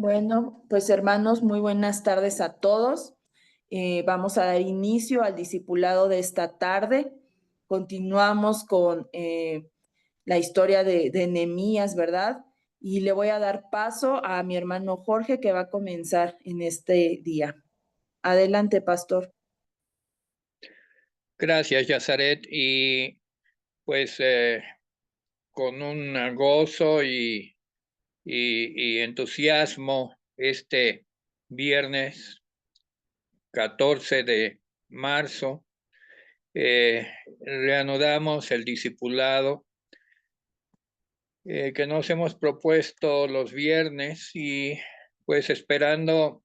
Bueno, pues hermanos, muy buenas tardes a todos. Vamos a dar inicio al discipulado de esta tarde. Continuamos con la historia de Nehemías, ¿verdad? Y le voy a dar paso a mi hermano Jorge que va a comenzar en este día. Adelante, pastor. Gracias, Yazaret. Y pues con un gozo y entusiasmo, este viernes 14 de marzo, reanudamos el discipulado que nos hemos propuesto los viernes y pues esperando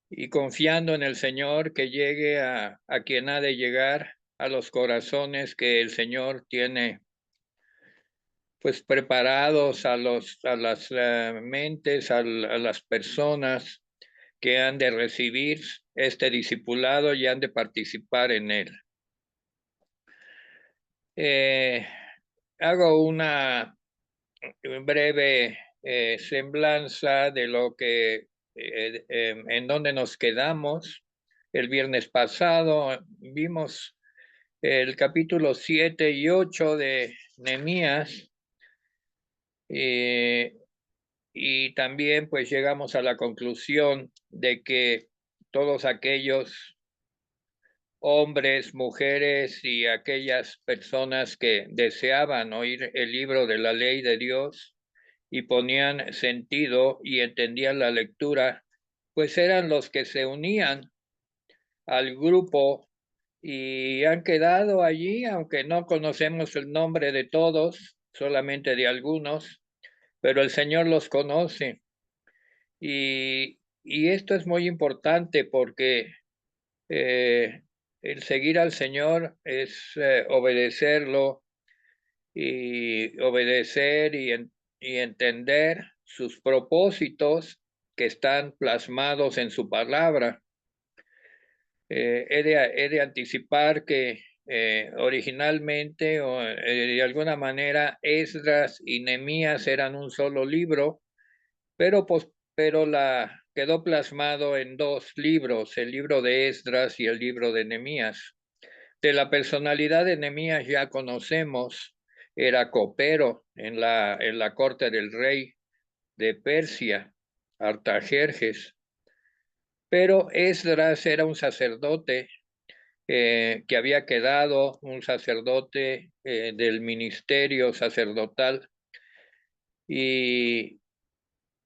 y confiando en el Señor que llegue a quien ha de llegar, a los corazones que el Señor tiene pues preparados, a las mentes, a las personas que han de recibir este discipulado y han de participar en él. Hago una breve semblanza de lo que en donde nos quedamos. El viernes pasado vimos el capítulo 7 y 8 de Nehemías. Y también pues llegamos a la conclusión de que todos aquellos hombres, mujeres y aquellas personas que deseaban oír el libro de la ley de Dios y ponían sentido y entendían la lectura, pues eran los que se unían al grupo y han quedado allí, aunque no conocemos el nombre de todos, solamente de algunos, pero el Señor los conoce. Y esto es muy importante porque el seguir al Señor es obedecerlo y obedecer y entender sus propósitos que están plasmados en su palabra. He de anticipar que originalmente o de alguna manera Esdras y Nehemías eran un solo libro, pero quedó plasmado en dos libros, el libro de Esdras y el libro de Nehemías. De la personalidad de Nehemías ya conocemos, era copero en la corte del rey de Persia, Artajerjes, pero Esdras era un sacerdote que había quedado un sacerdote del ministerio sacerdotal y,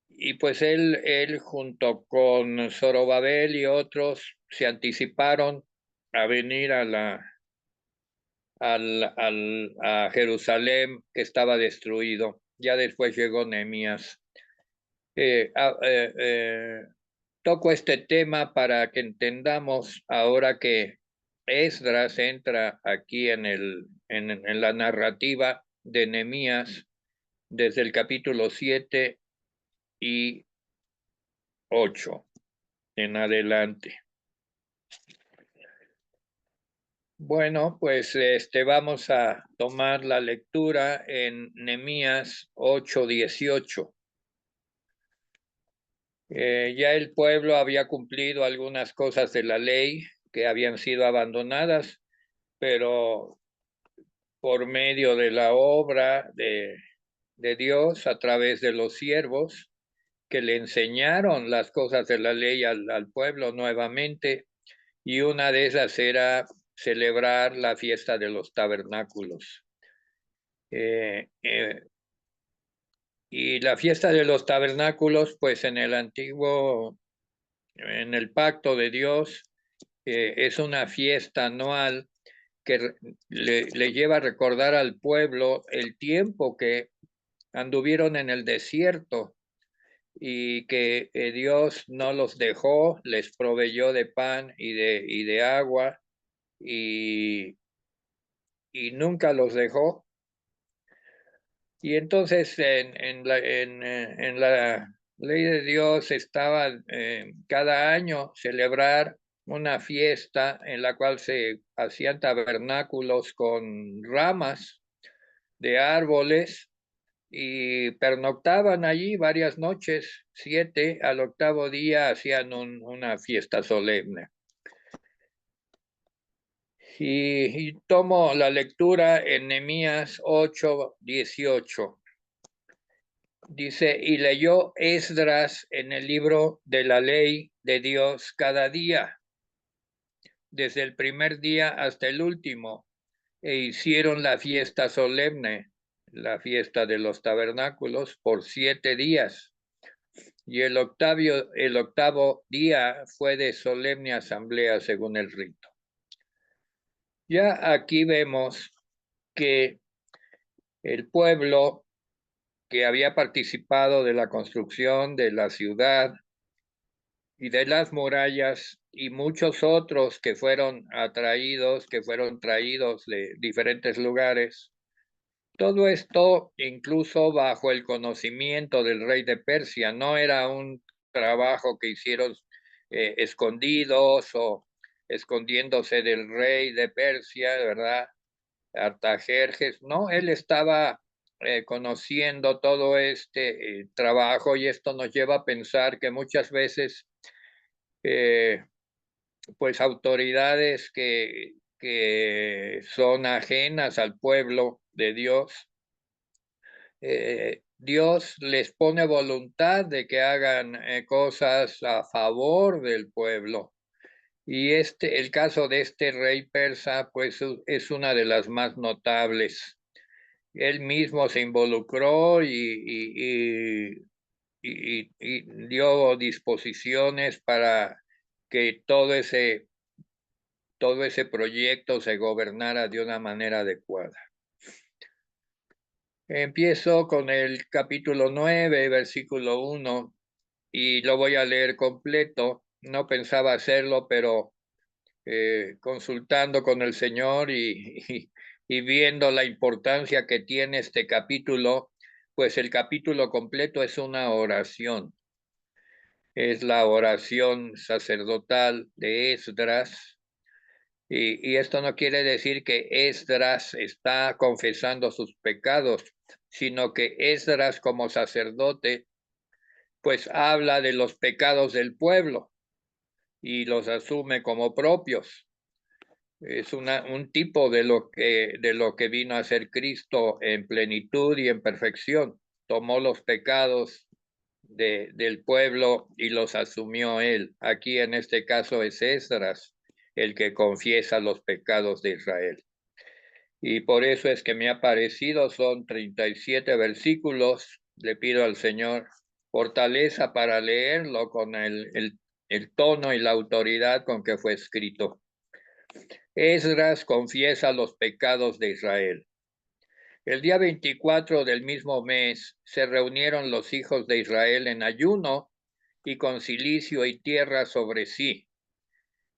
y pues él junto con Zorobabel y otros se anticiparon a venir a Jerusalén que estaba destruido. Ya después llegó Nehemías. Eh, ah, eh, eh, Toco este tema para que entendamos ahora que Esdras entra aquí en la narrativa de Nehemías desde el capítulo 7 y 8 en adelante. Bueno, pues vamos a tomar la lectura en Nehemías 8:18. Ya el pueblo había cumplido algunas cosas de la ley que habían sido abandonadas, pero por medio de la obra de Dios a través de los siervos que le enseñaron las cosas de la ley al pueblo nuevamente, y una de esas era celebrar la fiesta de los tabernáculos. Y la fiesta de los tabernáculos, pues en el pacto de Dios, es una fiesta anual que le lleva a recordar al pueblo el tiempo que anduvieron en el desierto y que Dios no los dejó, les proveyó de pan y de agua y, y nunca los dejó. Y entonces en la ley de Dios estaba cada año celebrar una fiesta en la cual se hacían tabernáculos con ramas de árboles y pernoctaban allí varias noches, 7, al octavo día hacían una fiesta solemne. Y tomo la lectura en Nehemías 8:18. Dice, y leyó Esdras en el libro de la ley de Dios cada día, desde el primer día hasta el último, e hicieron la fiesta solemne, la fiesta de los tabernáculos, por 7 días. Y el octavo día fue de solemne asamblea según el rito. Ya aquí vemos que el pueblo que había participado de la construcción de la ciudad y de las murallas y muchos otros que fueron traídos de diferentes lugares. Todo esto incluso bajo el conocimiento del rey de Persia. No era un trabajo que hicieron escondidos o escondiéndose del rey de Persia, ¿verdad? Artajerjes, no, él estaba conociendo todo este trabajo, y esto nos lleva a pensar que muchas veces pues autoridades que son ajenas al pueblo de Dios, Dios les pone voluntad de que hagan cosas a favor del pueblo. Y el caso de este rey persa, pues es una de las más notables. Él mismo se involucró y dio disposiciones para que todo ese proyecto se gobernara de una manera adecuada. Empiezo con el capítulo 9, versículo 1, y lo voy a leer completo. No pensaba hacerlo, pero consultando con el Señor y viendo la importancia que tiene este capítulo, pues el capítulo completo es una oración. Es la oración sacerdotal de Esdras. Y esto no quiere decir que Esdras está confesando sus pecados, sino que Esdras como sacerdote, pues habla de los pecados del pueblo y los asume como propios. Es un tipo de lo que vino a ser Cristo en plenitud y en perfección. Tomó los pecados del pueblo y los asumió él. Aquí en este caso es Esdras el que confiesa los pecados de Israel. Y por eso es que me ha parecido, son 37 versículos. Le pido al Señor fortaleza para leerlo con el tono y la autoridad con que fue escrito. Esdras confiesa los pecados de Israel. El día 24 del mismo mes se reunieron los hijos de Israel en ayuno y con cilicio y tierra sobre sí.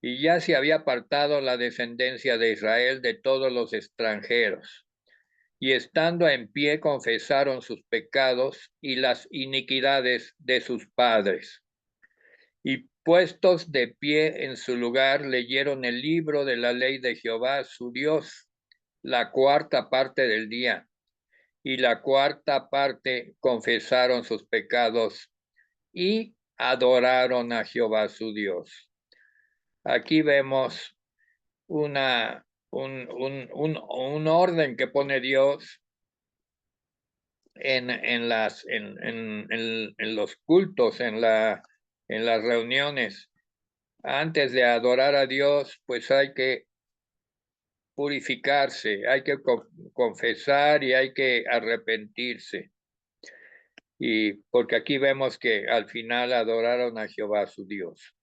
Y ya se había apartado la descendencia de Israel de todos los extranjeros. Y estando en pie confesaron sus pecados y las iniquidades de sus padres. Y puestos de pie en su lugar, leyeron el libro de la ley de Jehová, su Dios, la cuarta parte del día. Y la cuarta parte confesaron sus pecados y adoraron a Jehová, su Dios. Aquí vemos un orden que pone Dios en los cultos, en las reuniones. Antes de adorar a Dios, pues hay que purificarse, hay que confesar y hay que arrepentirse. Y porque aquí vemos que al final adoraron a Jehová su Dios.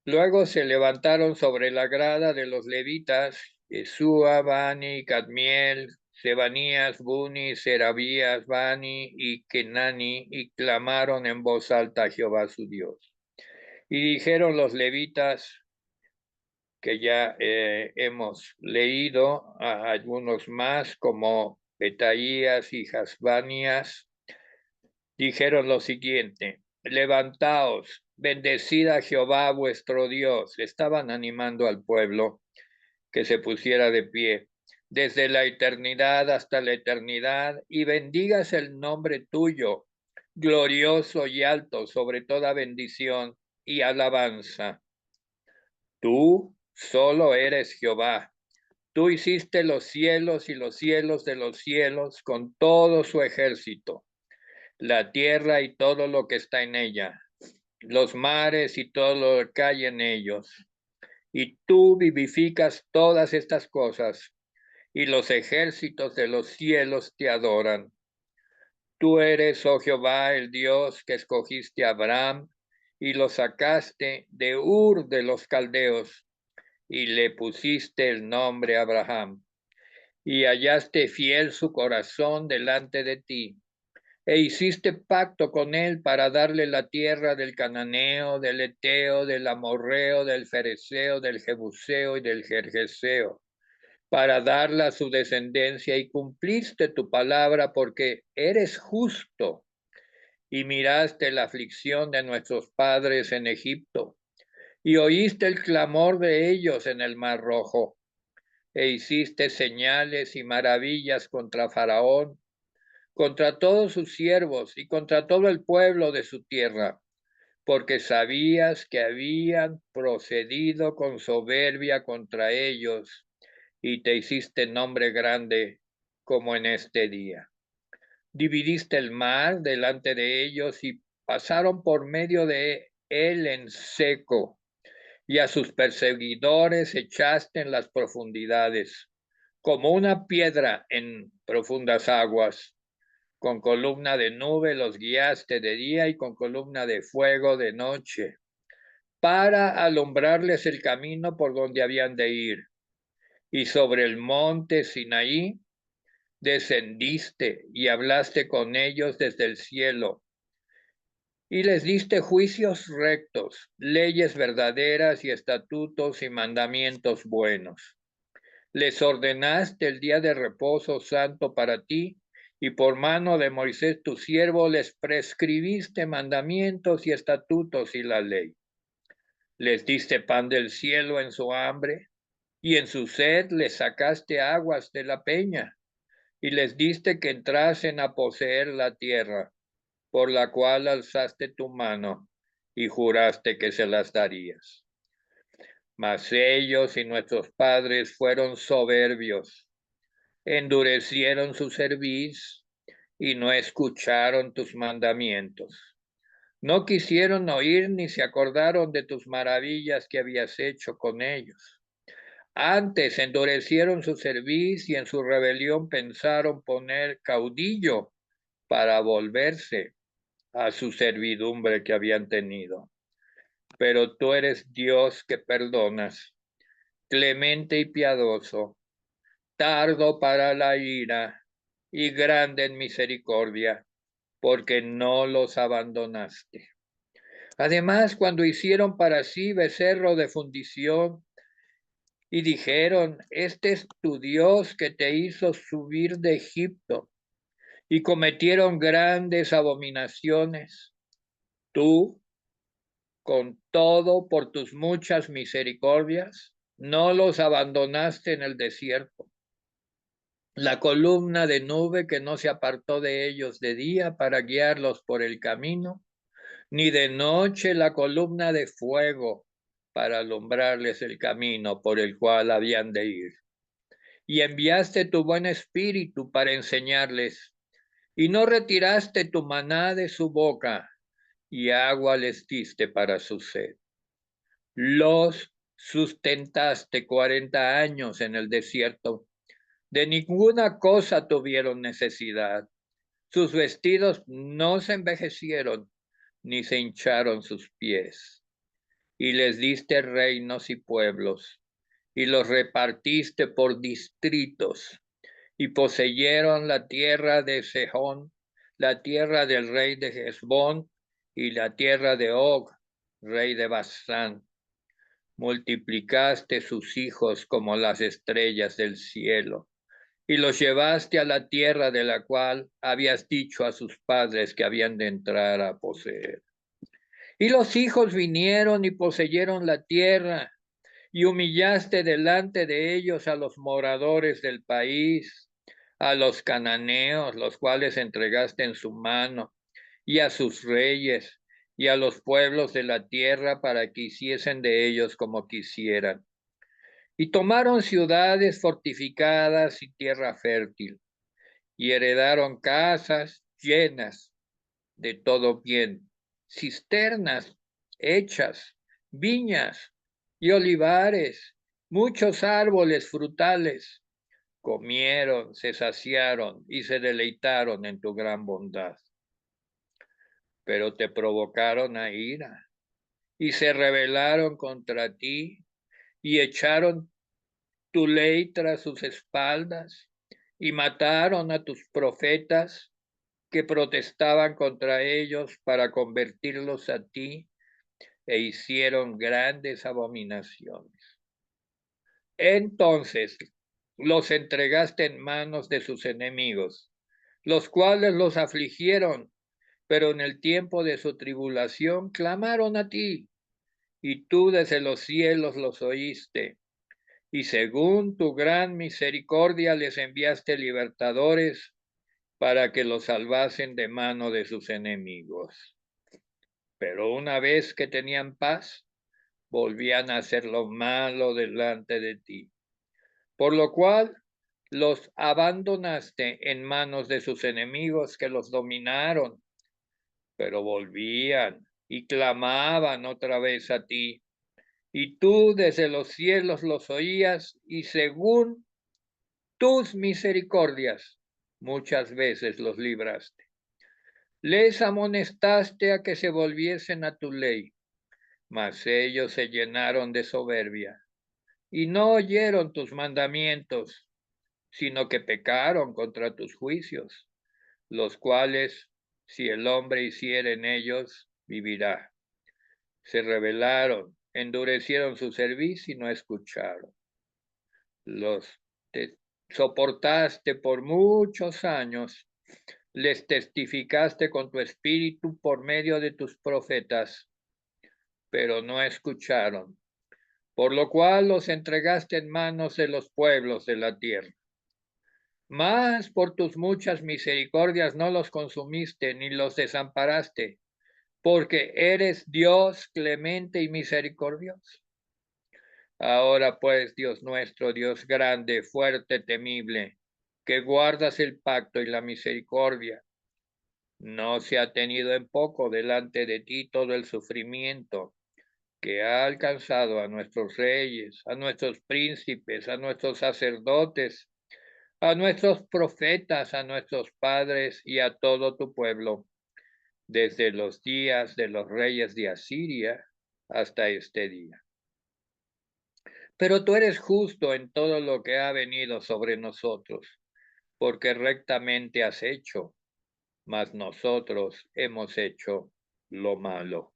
Luego se levantaron sobre la grada de los levitas, Jesúa, Bani, Cadmiel, Sebanías, Buni, Serabías, Bani y Kenani, y clamaron en voz alta a Jehová su Dios. Y dijeron los levitas, que ya hemos leído, a algunos más, como Betaías y Hasbanías, dijeron lo siguiente: levantaos, bendecid a Jehová vuestro Dios. Estaban animando al pueblo que se pusiera de pie. desde la eternidad hasta la eternidad, y bendigas el nombre tuyo, glorioso y alto sobre toda bendición y alabanza. Tú solo eres Jehová. Tú hiciste los cielos y los cielos de los cielos con todo su ejército, la tierra y todo lo que está en ella, los mares y todo lo que hay en ellos. Y tú vivificas todas estas cosas, y los ejércitos de los cielos te adoran. Tú eres, oh Jehová, el Dios que escogiste a Abraham y lo sacaste de Ur de los Caldeos y le pusiste el nombre Abraham. Y hallaste fiel su corazón delante de ti, e hiciste pacto con él para darle la tierra del cananeo, del eteo, del amorreo, del fereceo, del jebuseo y del gergeseo, para darla a su descendencia, y cumpliste tu palabra porque eres justo, y miraste la aflicción de nuestros padres en Egipto, y oíste el clamor de ellos en el Mar Rojo, e hiciste señales y maravillas contra Faraón, contra todos sus siervos y contra todo el pueblo de su tierra, porque sabías que habían procedido con soberbia contra ellos, y te hiciste nombre grande como en este día. Dividiste el mar delante de ellos y pasaron por medio de él en seco, y a sus perseguidores echaste en las profundidades, como una piedra en profundas aguas. Con columna de nube los guiaste de día y con columna de fuego de noche, para alumbrarles el camino por donde habían de ir. Y sobre el monte Sinaí descendiste y hablaste con ellos desde el cielo, y les diste juicios rectos, leyes verdaderas y estatutos y mandamientos buenos. Les ordenaste el día de reposo santo para ti, y por mano de Moisés tu siervo les prescribiste mandamientos y estatutos y la ley. Les diste pan del cielo en su hambre, y en su sed les sacaste aguas de la peña, y les diste que entrasen a poseer la tierra, por la cual alzaste tu mano y juraste que se las darías. Mas ellos y nuestros padres fueron soberbios, endurecieron su cerviz y no escucharon tus mandamientos. No quisieron oír ni se acordaron de tus maravillas que habías hecho con ellos. Antes endurecieron su cerviz y en su rebelión pensaron poner caudillo para volverse a su servidumbre que habían tenido. Pero tú eres Dios que perdonas, clemente y piadoso, tardo para la ira y grande en misericordia, porque no los abandonaste. Además, cuando hicieron para sí becerro de fundición y dijeron, este es tu Dios que te hizo subir de Egipto, y cometieron grandes abominaciones, tú, con todo por tus muchas misericordias, no los abandonaste en el desierto. La columna de nube que no se apartó de ellos de día para guiarlos por el camino, ni de noche la columna de fuego para alumbrarles el camino por el cual habían de ir. Y enviaste tu buen espíritu para enseñarles, y no retiraste tu maná de su boca, y agua les diste para su sed. Los sustentaste 40 años en el desierto. De ninguna cosa tuvieron necesidad. Sus vestidos no se envejecieron, ni se hincharon sus pies. Y les diste reinos y pueblos, y los repartiste por distritos, y poseyeron la tierra de Sehón, la tierra del rey de Hesbón, y la tierra de Og, rey de Basán. Multiplicaste sus hijos como las estrellas del cielo, y los llevaste a la tierra de la cual habías dicho a sus padres que habían de entrar a poseer. Y los hijos vinieron y poseyeron la tierra, y humillaste delante de ellos a los moradores del país, a los cananeos, los cuales entregaste en su mano, y a sus reyes, y a los pueblos de la tierra para que hiciesen de ellos como quisieran. Y tomaron ciudades fortificadas y tierra fértil, y heredaron casas llenas de todo bien, cisternas hechas, viñas y olivares, muchos árboles frutales. Comieron, se saciaron y se deleitaron en tu gran bondad. Pero te provocaron a ira y se rebelaron contra ti y echaron tu ley tras sus espaldas y mataron a tus profetas que protestaban contra ellos para convertirlos a ti e hicieron grandes abominaciones. Entonces los entregaste en manos de sus enemigos, los cuales los afligieron, pero en el tiempo de su tribulación clamaron a ti, y tú desde los cielos los oíste, y según tu gran misericordia les enviaste libertadores para que los salvasen de mano de sus enemigos. Pero una vez que tenían paz, volvían a hacer lo malo delante de ti, por lo cual los abandonaste en manos de sus enemigos que los dominaron, pero volvían y clamaban otra vez a ti, y tú desde los cielos los oías, y según tus misericordias muchas veces los libraste. Les amonestaste a que se volviesen a tu ley, mas ellos se llenaron de soberbia y no oyeron tus mandamientos, sino que pecaron contra tus juicios, los cuales, si el hombre hiciera en ellos, vivirá. Se rebelaron, endurecieron su cerviz y no escucharon. Los te soportaste por muchos años, les testificaste con tu espíritu por medio de tus profetas, pero no escucharon, por lo cual los entregaste en manos de los pueblos de la tierra. Mas por tus muchas misericordias no los consumiste ni los desamparaste, porque eres Dios clemente y misericordioso. Ahora pues, Dios nuestro, Dios grande, fuerte, temible, que guardas el pacto y la misericordia, no se ha tenido en poco delante de ti todo el sufrimiento que ha alcanzado a nuestros reyes, a nuestros príncipes, a nuestros sacerdotes, a nuestros profetas, a nuestros padres y a todo tu pueblo, desde los días de los reyes de Asiria hasta este día. Pero tú eres justo en todo lo que ha venido sobre nosotros, porque rectamente has hecho, mas nosotros hemos hecho lo malo.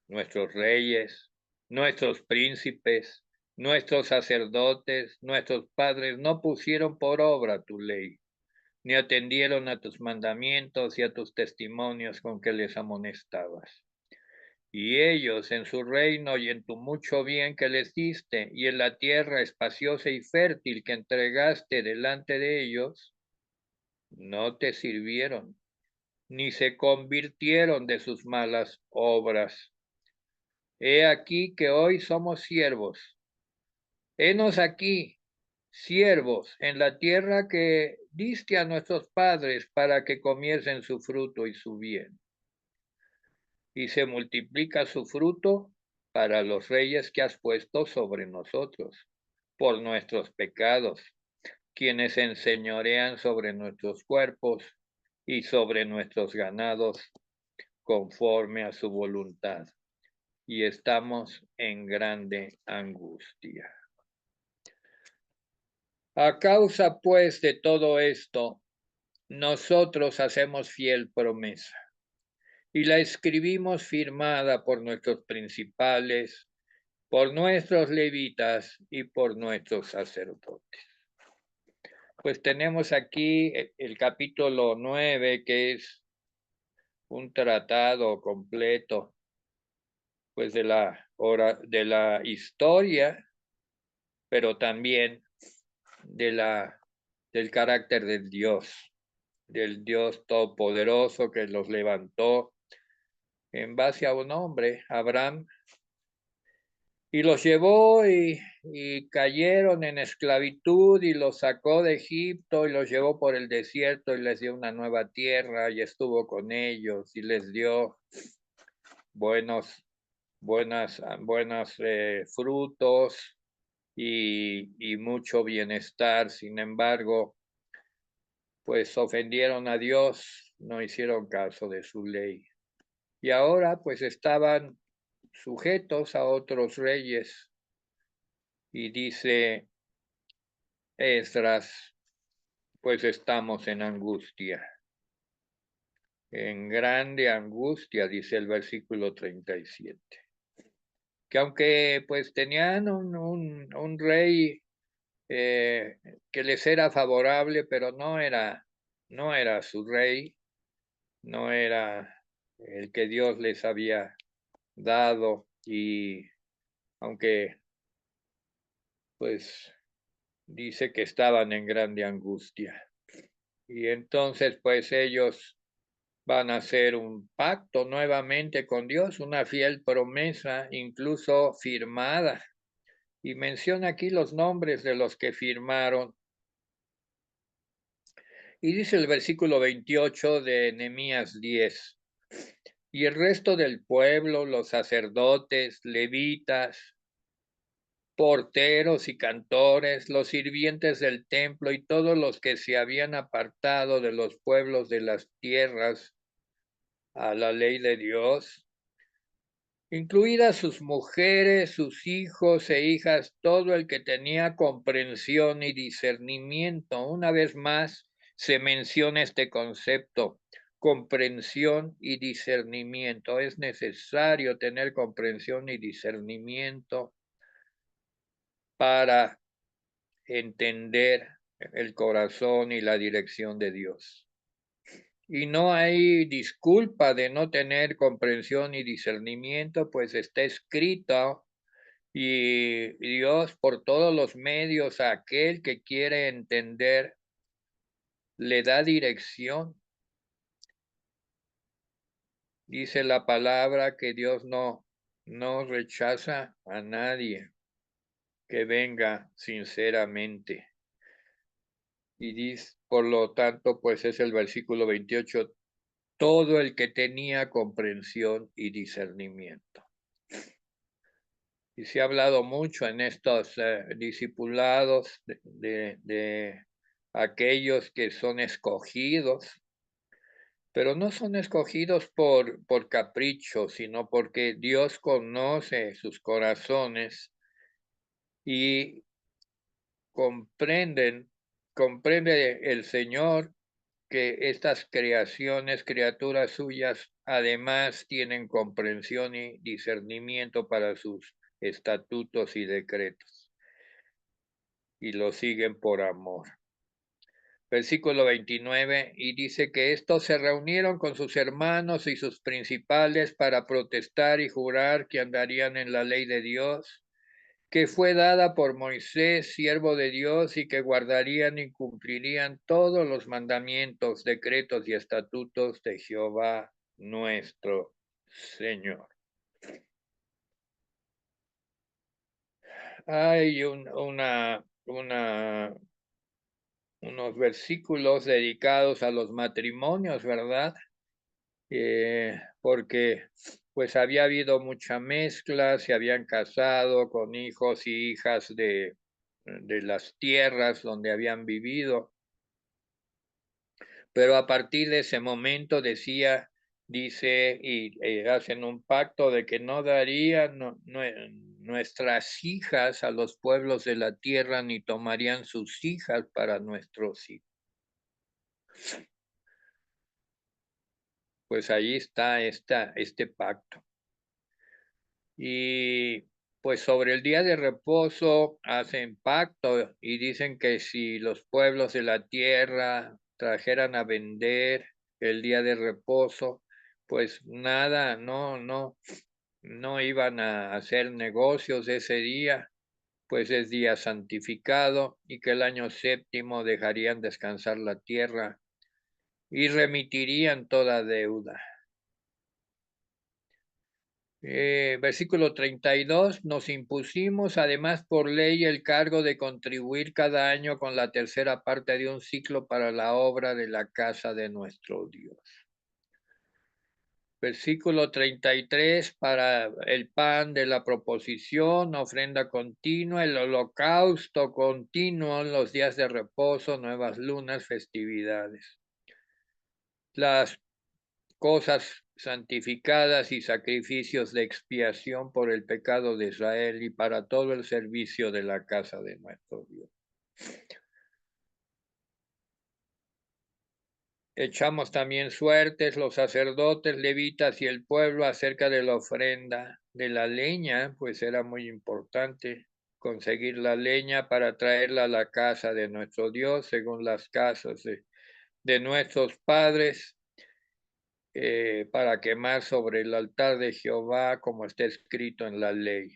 Nuestros reyes, nuestros príncipes, nuestros sacerdotes, nuestros padres no pusieron por obra tu ley, ni atendieron a tus mandamientos y a tus testimonios con que les amonestabas. Y ellos en su reino y en tu mucho bien que les diste, y en la tierra espaciosa y fértil que entregaste delante de ellos, no te sirvieron, ni se convirtieron de sus malas obras. He aquí que hoy somos siervos. Henos aquí, siervos, en la tierra que diste a nuestros padres para que comiesen su fruto y su bien. Y se multiplica su fruto para los reyes que has puesto sobre nosotros, por nuestros pecados, quienes enseñorean sobre nuestros cuerpos y sobre nuestros ganados, conforme a su voluntad. Y estamos en grande angustia. A causa, pues, de todo esto, nosotros hacemos fiel promesa y la escribimos firmada por nuestros principales, por nuestros levitas y por nuestros sacerdotes. Pues tenemos aquí el capítulo 9, que es un tratado completo, pues de la historia pero también del carácter del Dios todopoderoso que los levantó en base a un hombre, Abraham, y los llevó y cayeron en esclavitud y los sacó de Egipto y los llevó por el desierto y les dio una nueva tierra y estuvo con ellos y les dio buenos frutos y mucho bienestar. Sin embargo, pues ofendieron a Dios, no hicieron caso de su ley. Y ahora pues estaban sujetos a otros reyes. Y dice Esdras, pues estamos en angustia, en grande angustia, dice el versículo 37. Que aunque pues tenían un rey que les era favorable, pero no era su rey, no era el que Dios les había dado, y aunque pues dice que estaban en grande angustia. Y entonces pues ellos van a hacer un pacto nuevamente con Dios, una fiel promesa, incluso firmada. Y menciona aquí los nombres de los que firmaron. Y dice el versículo 28 de Nehemías 10. Y el resto del pueblo, los sacerdotes, levitas, porteros y cantores, los sirvientes del templo y todos los que se habían apartado de los pueblos de las tierras a la ley de Dios, incluidas sus mujeres, sus hijos e hijas, todo el que tenía comprensión y discernimiento. Una vez más se menciona este concepto, comprensión y discernimiento. Es necesario tener comprensión y discernimiento para entender el corazón y la dirección de Dios. Y no hay disculpa de no tener comprensión y discernimiento, pues está escrito, y Dios por todos los medios a aquel que quiere entender le da dirección. Dice la palabra que Dios no rechaza a nadie que venga sinceramente. Y dice, por lo tanto, pues es el versículo 28, todo el que tenía comprensión y discernimiento. Y se ha hablado mucho en estos discipulados de aquellos que son escogidos, pero no son escogidos por capricho, sino porque Dios conoce sus corazones y comprende el Señor que estas creaciones, criaturas suyas, además tienen comprensión y discernimiento para sus estatutos y decretos, y lo siguen por amor. Versículo 29, y dice que estos se reunieron con sus hermanos y sus principales para protestar y jurar que andarían en la ley de Dios, que fue dada por Moisés, siervo de Dios, y que guardarían y cumplirían todos los mandamientos, decretos y estatutos de Jehová nuestro Señor. Hay unos versículos dedicados a los matrimonios, ¿verdad? Porque pues había habido mucha mezcla, se habían casado con hijos y hijas de las tierras donde habían vivido, pero a partir de ese momento dice, y hacen un pacto de que no darían nuestras hijas a los pueblos de la tierra, ni tomarían sus hijas para nuestros hijos. Pues ahí está este pacto. Y pues sobre el día de reposo hacen pacto y dicen que si los pueblos de la tierra trajeran a vender el día de reposo, pues nada, no iban a hacer negocios ese día, pues es día santificado, y que el año séptimo dejarían descansar la tierra y remitirían toda deuda. Versículo 32, nos impusimos además por ley el cargo de contribuir cada año con la tercera parte de un ciclo para la obra de la casa de nuestro Dios. Versículo 33, para el pan de la proposición, ofrenda continua, el holocausto continuo, los días de reposo, nuevas lunas, festividades. Las cosas santificadas y sacrificios de expiación por el pecado de Israel y para todo el servicio de la casa de nuestro Dios. Echamos también suertes los sacerdotes, levitas y el pueblo acerca de la ofrenda de la leña, pues era muy importante conseguir la leña para traerla a la casa de nuestro Dios, según las casas de nuestros padres, para quemar sobre el altar de Jehová, como está escrito en la ley.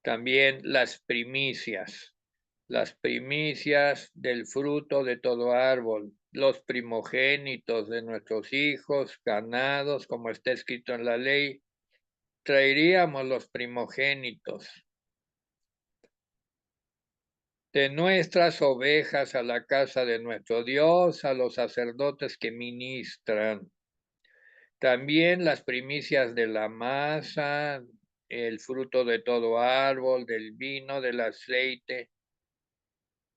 También las primicias del fruto de todo árbol, los primogénitos de nuestros hijos, ganados, como está escrito en la ley, traeríamos los primogénitos de nuestras ovejas a la casa de nuestro Dios, a los sacerdotes que ministran. También las primicias de la masa, el fruto de todo árbol, del vino, del aceite,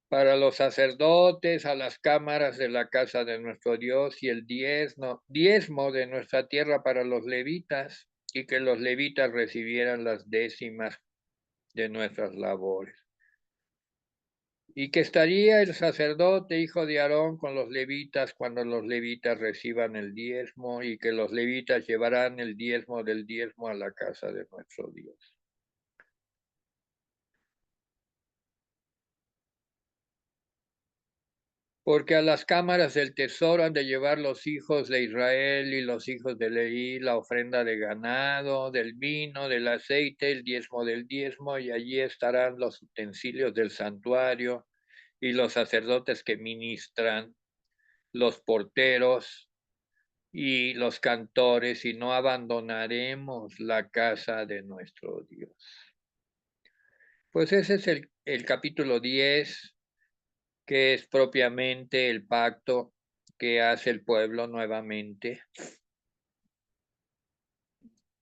para los sacerdotes, a las cámaras de la casa de nuestro Dios, y el diezmo de nuestra tierra para los levitas, y que los levitas recibieran las décimas de nuestras labores. Y que estaría el sacerdote, hijo de Aarón, con los levitas cuando los levitas reciban el diezmo, y que los levitas llevarán el diezmo del diezmo a la casa de nuestro Dios. Porque a las cámaras del tesoro han de llevar los hijos de Israel y los hijos de Leví la ofrenda de ganado, del vino, del aceite, el diezmo del diezmo, y allí estarán los utensilios del santuario y los sacerdotes que ministran, los porteros y los cantores, y no abandonaremos la casa de nuestro Dios. Pues ese es el capítulo 10, que es propiamente el pacto que hace el pueblo nuevamente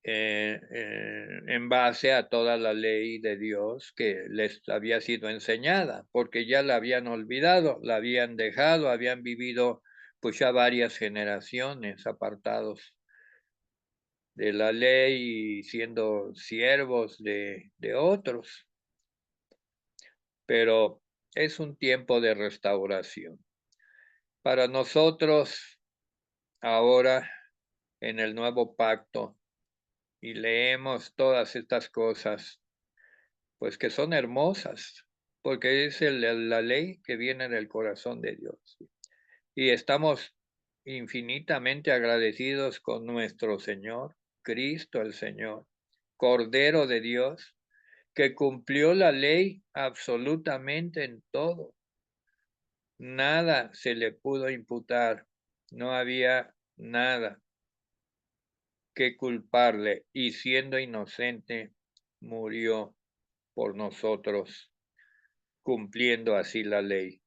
en base a toda la ley de Dios que les había sido enseñada, porque ya la habían olvidado, la habían dejado, habían vivido pues ya varias generaciones apartados de la ley y siendo siervos de otros. Pero es un tiempo de restauración. Para nosotros, ahora en el nuevo pacto, y leemos todas estas cosas, pues que son hermosas, porque es la ley que viene del corazón de Dios. Y estamos infinitamente agradecidos con nuestro Señor, Cristo el Señor, Cordero de Dios, que cumplió la ley absolutamente en todo. Nada se le pudo imputar, no había nada que culparle, y siendo inocente, murió por nosotros, cumpliendo así la ley.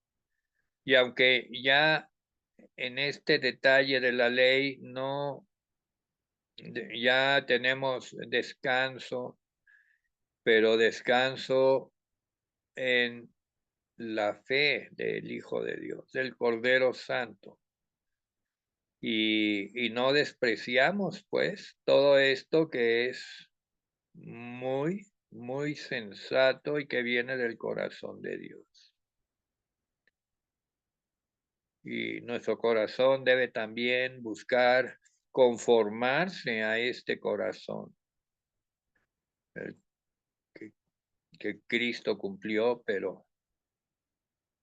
Y aunque ya en este detalle de la ley ya tenemos descanso, pero descanso en la fe del Hijo de Dios, del Cordero Santo. Y no despreciamos, pues, todo esto que es muy, muy sensato y que viene del corazón de Dios. Y nuestro corazón debe también buscar conformarse a este corazón que Cristo cumplió, pero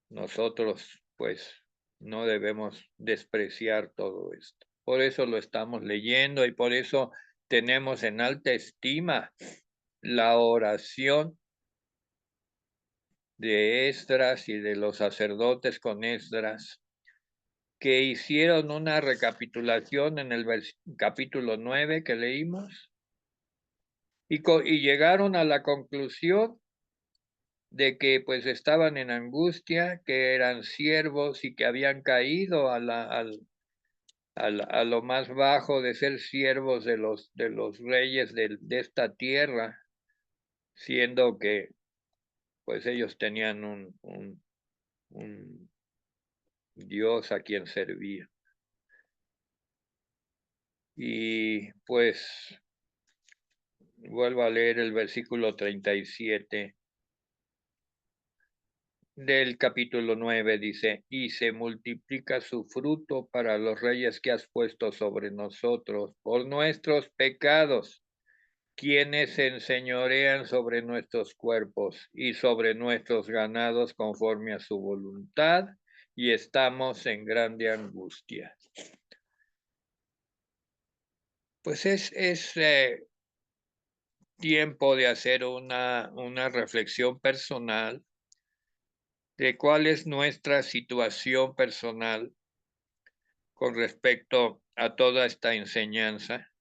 nosotros pues no debemos despreciar todo esto. Por eso lo estamos leyendo y por eso tenemos en alta estima la oración de Esdras y de los sacerdotes con Esdras, que hicieron una recapitulación en el capítulo 9 que leímos y llegaron a la conclusión de que pues estaban en angustia, que eran siervos y que habían caído a lo más bajo de ser siervos de los reyes de esta tierra, siendo que pues ellos tenían un Dios a quien servía. Y pues vuelvo a leer el versículo 37 del capítulo 9, dice, y se multiplica su fruto para los reyes que has puesto sobre nosotros por nuestros pecados, quienes se enseñorean sobre nuestros cuerpos y sobre nuestros ganados conforme a su voluntad, y estamos en grande angustia. Pues es tiempo de hacer una reflexión personal de cuál es nuestra situación personal con respecto a toda esta enseñanza,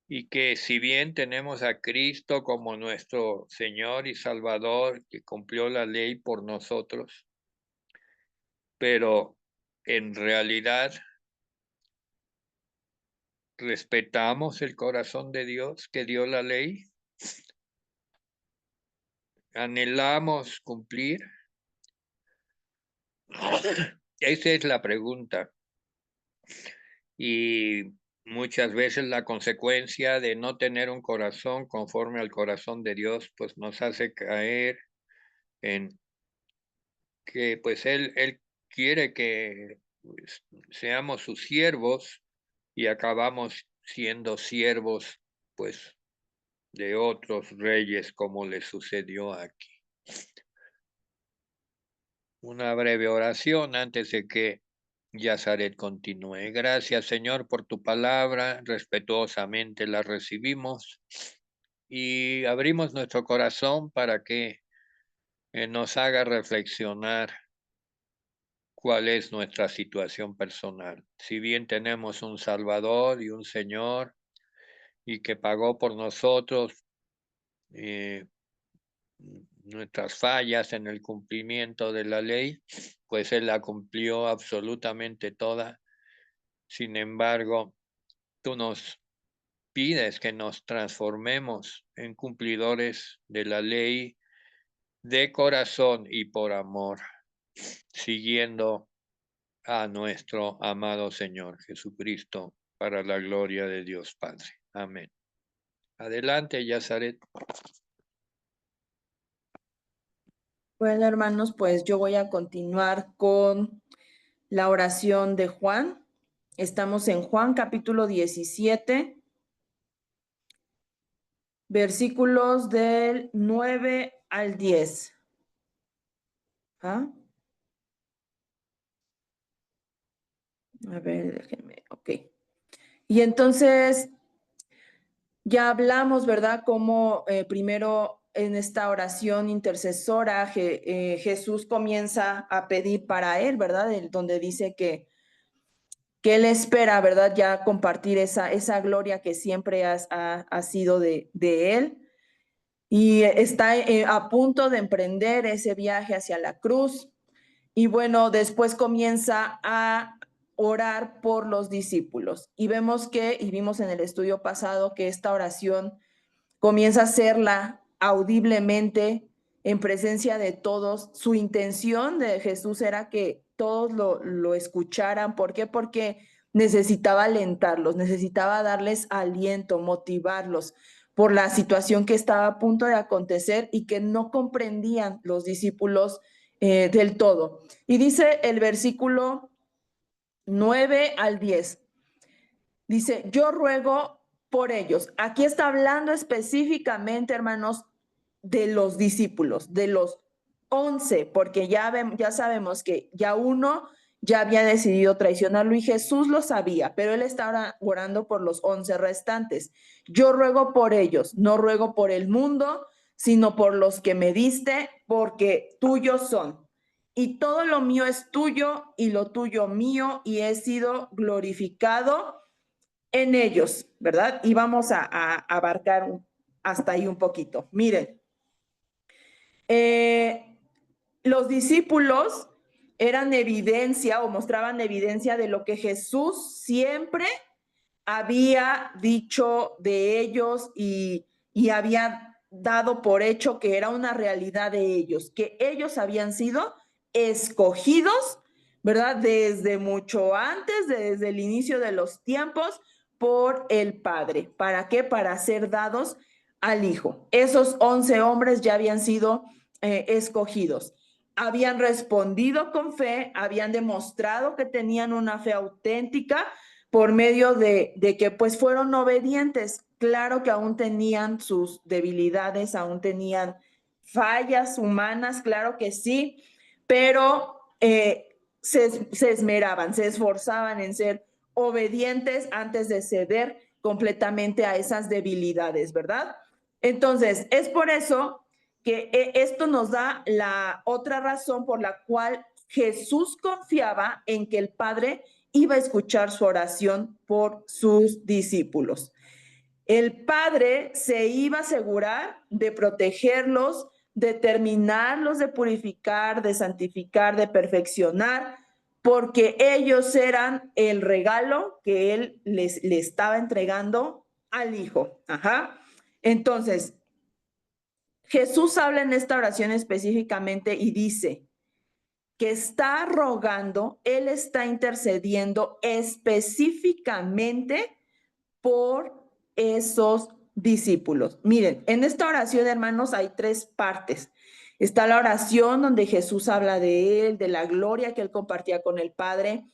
y que si bien tenemos a Cristo como nuestro Señor y Salvador, que cumplió la ley por nosotros, pero en realidad respetamos el corazón de Dios que dio la ley, anhelamos cumplir. Esa es la pregunta. Y muchas veces la consecuencia de no tener un corazón conforme al corazón de Dios, pues nos hace caer en que pues Él quiere que pues, seamos sus siervos, y acabamos siendo siervos pues de otros reyes, como le sucedió aquí. Una breve oración antes de que Yazaret continúe. Gracias, Señor, por tu palabra. Respetuosamente la recibimos y abrimos nuestro corazón para que nos haga reflexionar cuál es nuestra situación personal. Si bien tenemos un Salvador y un Señor y que pagó por nosotros nuestras fallas en el cumplimiento de la ley, pues Él la cumplió absolutamente toda. Sin embargo, tú nos pides que nos transformemos en cumplidores de la ley de corazón y por amor, siguiendo a nuestro amado Señor Jesucristo, para la gloria de Dios Padre. Amén. Adelante, Yazaret. Bueno, hermanos, pues yo voy a continuar con la oración de Juan. Estamos en Juan capítulo 17, versículos del 9 al 10. ¿Ah? A ver, déjenme, ok. Y entonces ya hablamos, ¿verdad? Cómo primero en esta oración intercesora Jesús comienza a pedir para él, ¿verdad? Donde dice que él espera, ¿verdad? Ya compartir esa gloria que siempre ha sido de él. Y está a punto de emprender ese viaje hacia la cruz. Y bueno, después comienza a orar por los discípulos. Y vemos y vimos en el estudio pasado, que esta oración comienza a hacerla audiblemente en presencia de todos. Su intención de Jesús era que todos lo escucharan. ¿Por qué? Porque necesitaba alentarlos, necesitaba darles aliento, motivarlos por la situación que estaba a punto de acontecer y que no comprendían los discípulos del todo. Y dice el versículo 9 al 10. Dice, yo ruego por ellos. Aquí está hablando específicamente, hermanos, de los discípulos, de los 11, porque ya sabemos que ya uno ya había decidido traicionarlo y Jesús lo sabía, pero él está orando por los 11 restantes. Yo ruego por ellos, no ruego por el mundo, sino por los que me diste, porque tuyos son. Y todo lo mío es tuyo y lo tuyo mío, y he sido glorificado en ellos, ¿verdad? Y vamos a abarcar hasta ahí un poquito. Miren, los discípulos eran evidencia o mostraban evidencia de lo que Jesús siempre había dicho de ellos y había dado por hecho que era una realidad de ellos, que ellos habían sido escogidos, ¿verdad? Desde mucho antes, desde el inicio de los tiempos, por el Padre. ¿Para qué? Para ser dados al Hijo. Esos 11 hombres ya habían sido escogidos. Habían respondido con fe, habían demostrado que tenían una fe auténtica, por medio de que pues fueron obedientes. Claro que aún tenían sus debilidades, aún tenían fallas humanas, claro que sí, pero se esmeraban, se esforzaban en ser obedientes antes de ceder completamente a esas debilidades, ¿verdad? Entonces, es por eso que esto nos da la otra razón por la cual Jesús confiaba en que el Padre iba a escuchar su oración por sus discípulos. El Padre se iba a asegurar de protegerlos, de terminarlos, de purificar, de santificar, de perfeccionar, porque ellos eran el regalo que Él le estaba entregando al Hijo. Ajá. Entonces, Jesús habla en esta oración específicamente y dice que está rogando, Él está intercediendo específicamente por esos discípulos. Miren, en esta oración, hermanos, hay 3 partes. Está la oración donde Jesús habla de Él, de la gloria que Él compartía con el Padre,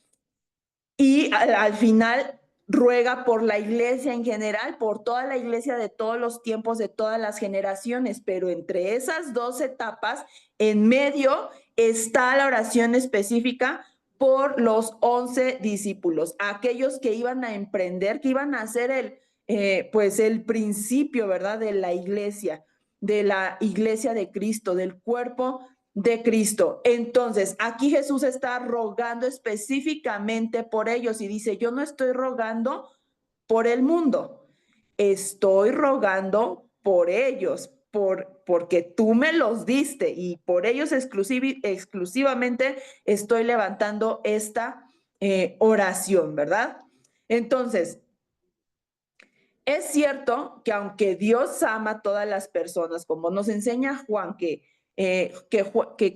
y al final ruega por la iglesia en general, por toda la iglesia de todos los tiempos, de todas las generaciones, pero entre esas 2 etapas, en medio está la oración específica por los 11 discípulos, aquellos que iban a emprender, que iban a hacer pues el principio, ¿verdad?, de la iglesia de Cristo, del cuerpo de Cristo. Entonces, aquí Jesús está rogando específicamente por ellos y dice, yo no estoy rogando por el mundo, estoy rogando por ellos, porque tú me los diste y por ellos exclusivamente estoy levantando esta oración, ¿verdad? Entonces, es cierto que aunque Dios ama a todas las personas, como nos enseña Juan, que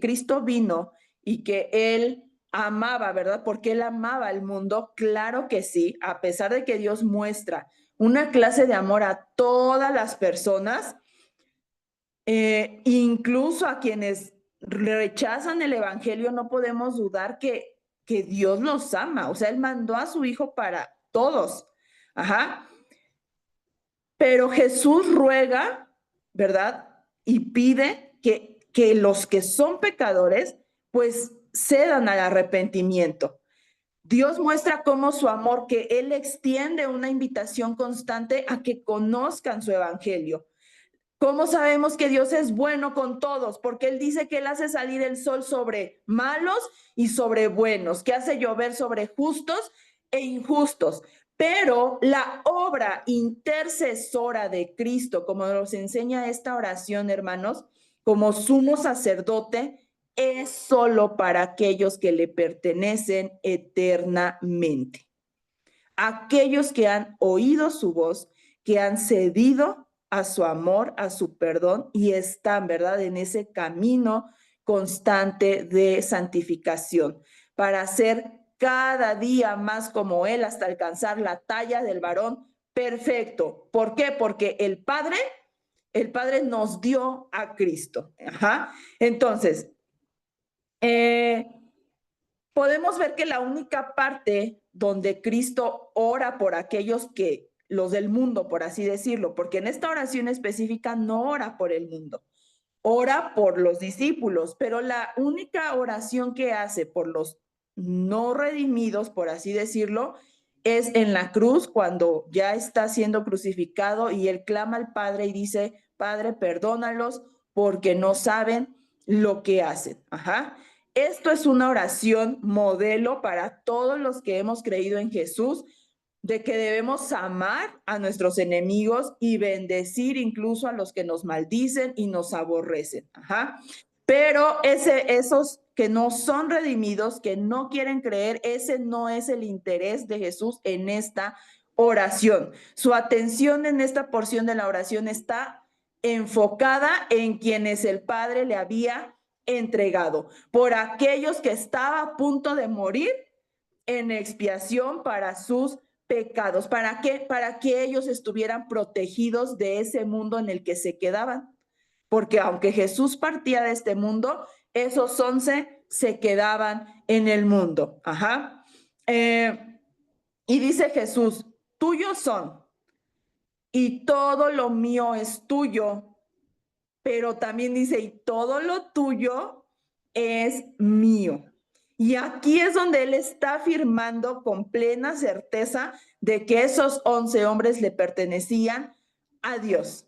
Cristo vino y que Él amaba, ¿verdad? Porque Él amaba al mundo, claro que sí, a pesar de que Dios muestra una clase de amor a todas las personas, incluso a quienes rechazan el Evangelio, no podemos dudar que Dios los ama, o sea, Él mandó a su Hijo para todos. Ajá. Pero Jesús ruega, ¿verdad? Y pide que los que son pecadores, pues cedan al arrepentimiento. Dios muestra cómo su amor, que Él extiende una invitación constante a que conozcan su evangelio. ¿Cómo sabemos que Dios es bueno con todos? Porque Él dice que Él hace salir el sol sobre malos y sobre buenos, que hace llover sobre justos e injustos. Pero la obra intercesora de Cristo, como nos enseña esta oración, hermanos, como sumo sacerdote, es solo para aquellos que le pertenecen eternamente. Aquellos que han oído su voz, que han cedido a su amor, a su perdón y están, ¿verdad?, en ese camino constante de santificación para ser cada día más como Él hasta alcanzar la talla del varón perfecto. ¿Por qué? Porque el Padre nos dio a Cristo. Ajá. Entonces, podemos ver que la única parte donde Cristo ora por aquellos que, los del mundo, por así decirlo, porque en esta oración específica no ora por el mundo, ora por los discípulos, pero la única oración que hace por los no redimidos, por así decirlo, es en la cruz cuando ya está siendo crucificado y él clama al Padre y dice, Padre, perdónalos porque no saben lo que hacen. Esto es una oración modelo para todos los que hemos creído en Jesús, de que debemos amar a nuestros enemigos y bendecir incluso a los que nos maldicen y nos aborrecen. Pero esos que no son redimidos, que no quieren creer, ese no es el interés de Jesús en esta oración. Su atención en esta porción de la oración está enfocada en quienes el Padre le había entregado, por aquellos que estaba a punto de morir en expiación para sus pecados. ¿Para qué? Para que ellos estuvieran protegidos de ese mundo en el que se quedaban. Porque aunque Jesús partía de este mundo, esos 11 se quedaban en el mundo. Y dice Jesús, tuyos son, y todo lo mío es tuyo, pero también dice, y todo lo tuyo es mío. Y aquí es donde él está afirmando con plena certeza de que esos 11 hombres le pertenecían a Dios.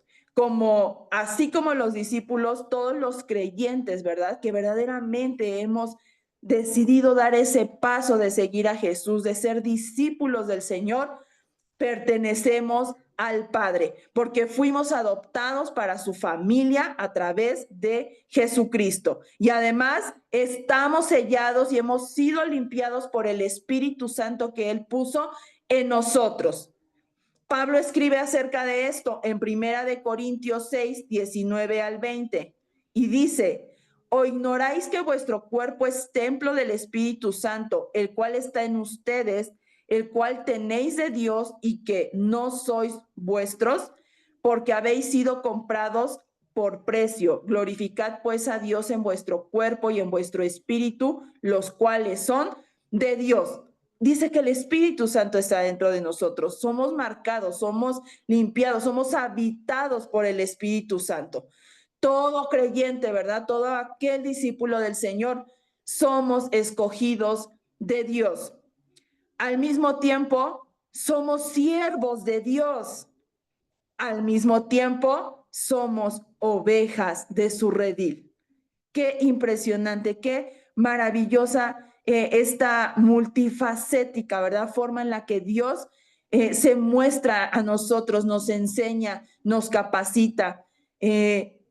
Así como los discípulos, todos los creyentes, ¿verdad? Que verdaderamente hemos decidido dar ese paso de seguir a Jesús, de ser discípulos del Señor, pertenecemos al Padre, porque fuimos adoptados para su familia a través de Jesucristo. Y además estamos sellados y hemos sido limpiados por el Espíritu Santo que Él puso en nosotros. Pablo escribe acerca de esto en 1 Corintios 6, 19 al 20, y dice, ¿o ignoráis que vuestro cuerpo es templo del Espíritu Santo, el cual está en ustedes, el cual tenéis de Dios y que no sois vuestros? Porque habéis sido comprados por precio. Glorificad pues a Dios en vuestro cuerpo y en vuestro espíritu, los cuales son de Dios. Dice que el Espíritu Santo está dentro de nosotros. Somos marcados, somos limpiados, somos habitados por el Espíritu Santo. Todo creyente, ¿verdad? Todo aquel discípulo del Señor, somos escogidos de Dios. Al mismo tiempo, somos siervos de Dios. Al mismo tiempo, somos ovejas de su redil. Qué impresionante, qué maravillosa esta multifacética, ¿verdad? Forma en la que Dios se muestra a nosotros, nos enseña, nos capacita,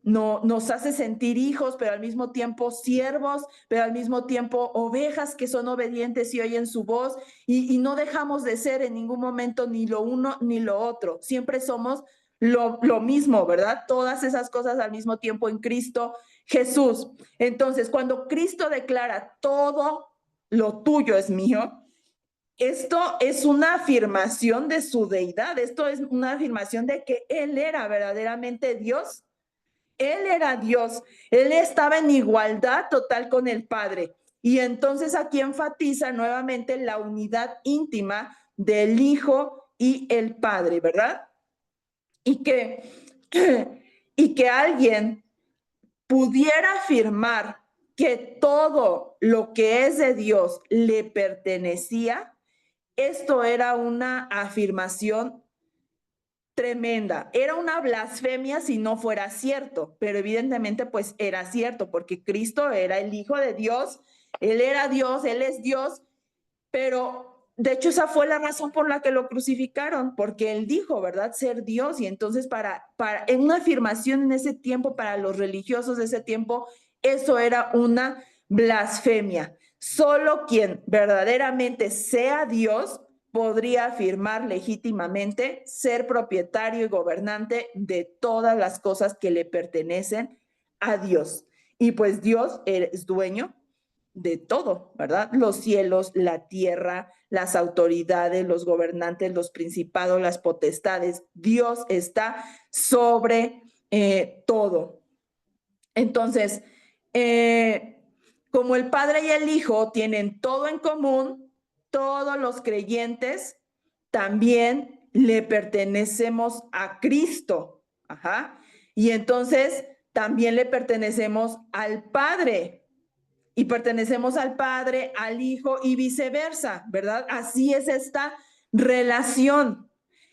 nos hace sentir hijos, pero al mismo tiempo siervos, pero al mismo tiempo ovejas que son obedientes y oyen su voz, y no dejamos de ser en ningún momento ni lo uno ni lo otro. Siempre somos lo mismo, ¿verdad? Todas esas cosas al mismo tiempo en Cristo Jesús. Entonces, cuando Cristo declara todo lo tuyo es mío, esto es una afirmación de su deidad, esto es una afirmación de que Él era verdaderamente Dios. Él era Dios, Él estaba en igualdad total con el Padre. Y entonces aquí enfatiza nuevamente la unidad íntima del Hijo y el Padre, ¿verdad? Y que alguien pudiera afirmar que todo lo que es de Dios le pertenecía, esto era una afirmación tremenda. Era una blasfemia si no fuera cierto, pero evidentemente pues era cierto, porque Cristo era el Hijo de Dios, Él era Dios, Él es Dios, pero de hecho esa fue la razón por la que lo crucificaron, porque Él dijo, ¿verdad? Ser Dios, y entonces en una afirmación en ese tiempo, para los religiosos de ese tiempo, eso era una blasfemia. Solo quien verdaderamente sea Dios podría afirmar legítimamente ser propietario y gobernante de todas las cosas que le pertenecen a Dios. Y pues Dios es dueño de todo, ¿verdad? Los cielos, la tierra, las autoridades, los gobernantes, los principados, las potestades. Dios está sobre todo. Entonces, como el Padre y el Hijo tienen todo en común, todos los creyentes también le pertenecemos a Cristo. Y entonces también le pertenecemos al Padre. Y pertenecemos al Padre, al Hijo y viceversa, ¿verdad? Así es esta relación.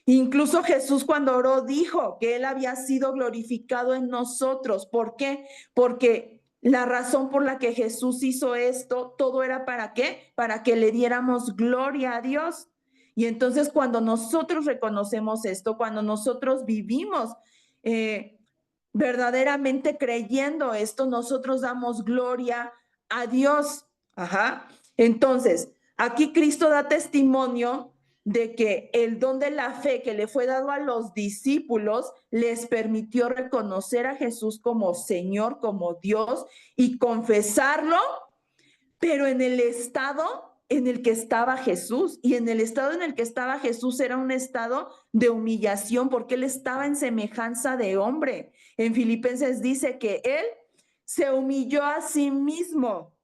Incluso Jesús cuando oró dijo que Él había sido glorificado en nosotros. ¿Por qué? Porque la razón por la que Jesús hizo esto, todo era ¿para qué? Para que le diéramos gloria a Dios. Y entonces cuando nosotros reconocemos esto, cuando nosotros vivimos verdaderamente creyendo esto, nosotros damos gloria a Dios. Ajá. Entonces, aquí Cristo da testimonio de que el don de la fe que le fue dado a los discípulos les permitió reconocer a Jesús como Señor, como Dios y confesarlo, pero en el estado en el que estaba Jesús. Y en el estado en el que estaba Jesús era un estado de humillación porque él estaba en semejanza de hombre. En Filipenses dice que él se humilló a sí mismo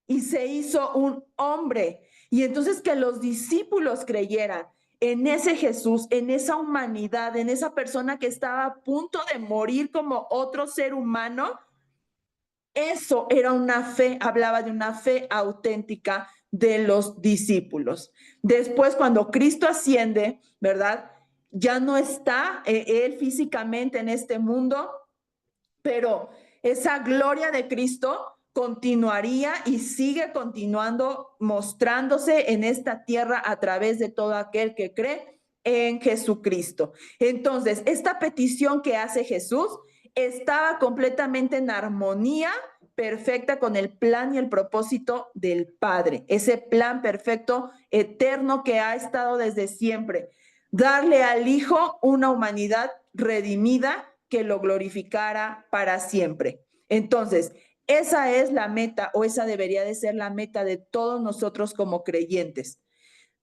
y se hizo un hombre. Y entonces que los discípulos creyeran en ese Jesús, en esa humanidad, en esa persona que estaba a punto de morir como otro ser humano, eso era una fe, hablaba de una fe auténtica de los discípulos. Después, cuando Cristo asciende, ¿verdad? Ya no está él físicamente en este mundo, pero esa gloria de Cristo continuaría y sigue continuando mostrándose en esta tierra a través de todo aquel que cree en Jesucristo. Entonces, esta petición que hace Jesús estaba completamente en armonía perfecta con el plan y el propósito del Padre, ese plan perfecto, eterno que ha estado desde siempre. Darle al Hijo una humanidad redimida que lo glorificara para siempre. Entonces, esa es la meta, o esa debería de ser la meta de todos nosotros como creyentes.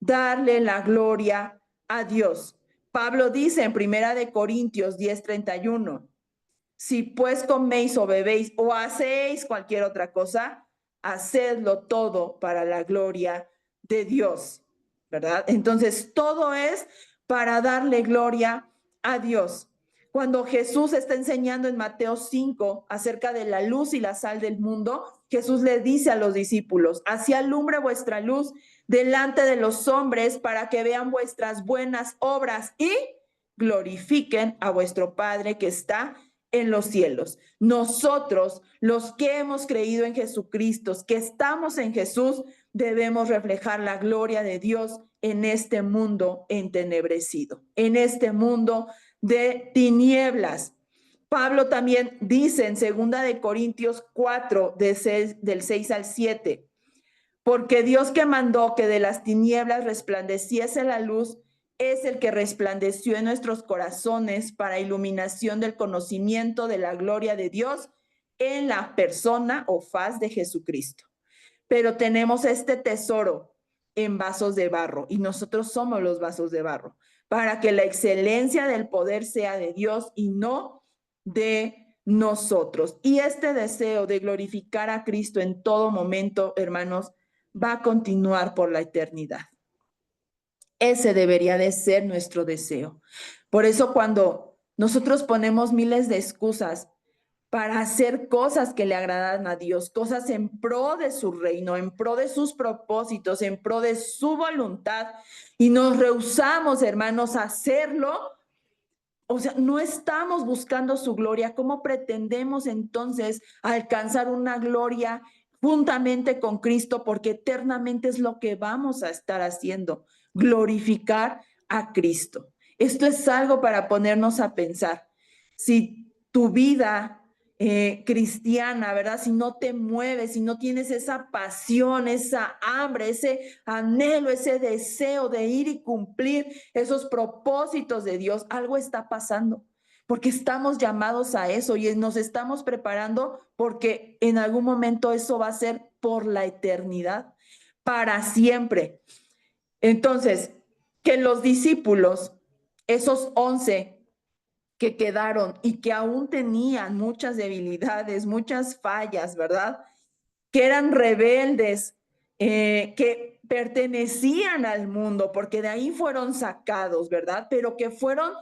Darle la gloria a Dios. Pablo dice en 1 Corintios 10:31, si pues coméis o bebéis o hacéis cualquier otra cosa, hacedlo todo para la gloria de Dios, ¿verdad? Entonces, todo es para darle gloria a Dios. Cuando Jesús está enseñando en Mateo 5 acerca de la luz y la sal del mundo, Jesús le dice a los discípulos, así alumbre vuestra luz delante de los hombres para que vean vuestras buenas obras y glorifiquen a vuestro Padre que está en los cielos. Nosotros, los que hemos creído en Jesucristo, que estamos en Jesús, debemos reflejar la gloria de Dios en este mundo entenebrecido, en este mundo de tinieblas. Pablo también dice en 2 Corintios 4, del 6 al 7, porque Dios que mandó que de las tinieblas resplandeciese la luz, es el que resplandeció en nuestros corazones para iluminación del conocimiento de la gloria de Dios en la persona o faz de Jesucristo. Pero tenemos este tesoro en vasos de barro y nosotros somos los vasos de barro, para que la excelencia del poder sea de Dios y no de nosotros. Y este deseo de glorificar a Cristo en todo momento, hermanos, va a continuar por la eternidad. Ese debería de ser nuestro deseo. Por eso cuando nosotros ponemos miles de excusas para hacer cosas que le agradan a Dios, cosas en pro de su reino, en pro de sus propósitos, en pro de su voluntad, y nos rehusamos, hermanos, a hacerlo, o sea, no estamos buscando su gloria. ¿Cómo pretendemos entonces alcanzar una gloria juntamente con Cristo? Porque eternamente es lo que vamos a estar haciendo, glorificar a Cristo. Esto es algo para ponernos a pensar. Si tu vida cristiana, ¿verdad? Si no te mueves, si no tienes esa pasión, esa hambre, ese anhelo, ese deseo de ir y cumplir esos propósitos de Dios, algo está pasando, porque estamos llamados a eso y nos estamos preparando porque en algún momento eso va a ser por la eternidad, para siempre. Entonces, que los discípulos, esos 11 que quedaron y que aún tenían muchas debilidades, muchas fallas, ¿verdad? Que eran rebeldes, que pertenecían al mundo, porque de ahí fueron sacados, ¿verdad? Pero que fueron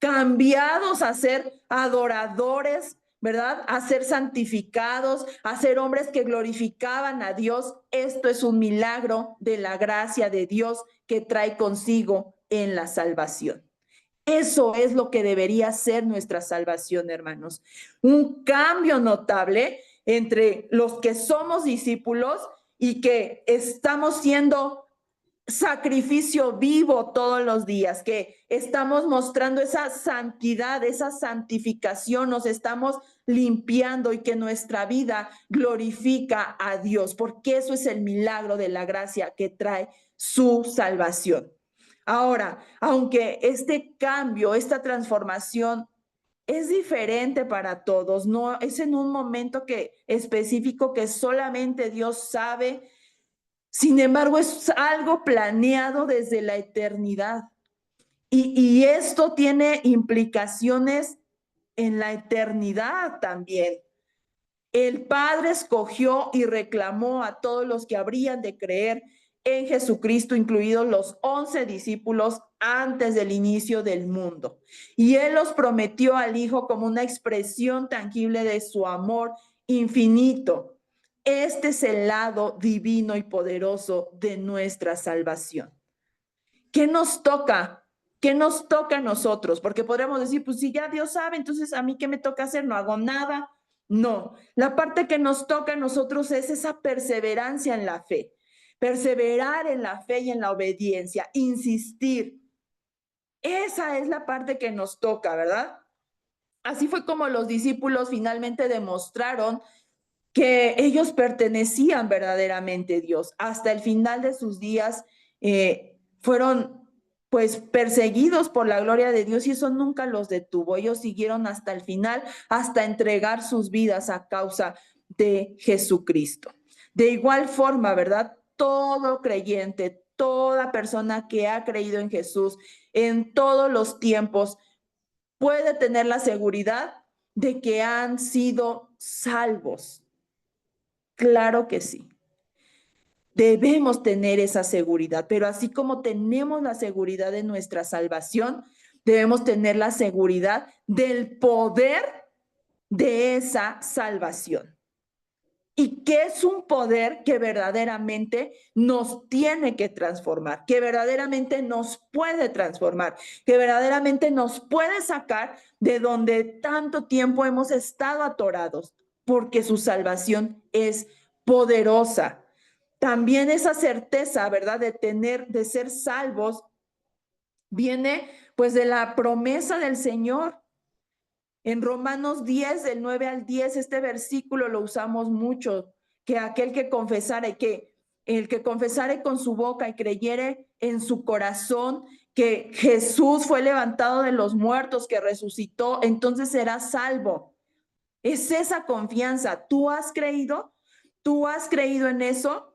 cambiados a ser adoradores, ¿verdad? A ser santificados, a ser hombres que glorificaban a Dios. Esto es un milagro de la gracia de Dios que trae consigo en la salvación. Eso es lo que debería ser nuestra salvación, hermanos. Un cambio notable entre los que somos discípulos y que estamos siendo sacrificio vivo todos los días, que estamos mostrando esa santidad, esa santificación, nos estamos limpiando y que nuestra vida glorifica a Dios, porque eso es el milagro de la gracia que trae su salvación. Ahora, aunque este cambio, esta transformación es diferente para todos, no es en un momento específico que solamente Dios sabe. Sin embargo, es algo planeado desde la eternidad. Y esto tiene implicaciones en la eternidad también. El Padre escogió y reclamó a todos los que habrían de creer en Jesucristo, incluidos los 11 discípulos antes del inicio del mundo. Y Él los prometió al Hijo como una expresión tangible de su amor infinito. Este es el lado divino y poderoso de nuestra salvación. ¿Qué nos toca? ¿Qué nos toca a nosotros? Porque podríamos decir, pues si ya Dios sabe, entonces a mí ¿qué me toca hacer? No hago nada. No, la parte que nos toca a nosotros es esa perseverancia en la fe, perseverar en la fe y en la obediencia, insistir. Esa es la parte que nos toca, ¿verdad? Así fue como los discípulos finalmente demostraron que ellos pertenecían verdaderamente a Dios. Hasta el final de sus días fueron pues perseguidos por la gloria de Dios y eso nunca los detuvo. Ellos siguieron hasta el final, hasta entregar sus vidas a causa de Jesucristo. De igual forma, ¿verdad? Todo creyente, toda persona que ha creído en Jesús en todos los tiempos puede tener la seguridad de que han sido salvos. Claro que sí. Debemos tener esa seguridad, pero así como tenemos la seguridad de nuestra salvación, debemos tener la seguridad del poder de esa salvación. Y que es un poder que verdaderamente nos tiene que transformar, que verdaderamente nos puede transformar, que verdaderamente nos puede sacar de donde tanto tiempo hemos estado atorados, porque su salvación es poderosa. También esa certeza, ¿verdad? De ser salvos, viene pues de la promesa del Señor. En Romanos 10, del 9 al 10, este versículo lo usamos mucho, que aquel que confesare, que el que confesare con su boca y creyere en su corazón que Jesús fue levantado de los muertos, que resucitó, entonces será salvo. Es esa confianza. ¿Tú has creído? ¿Tú has creído en eso?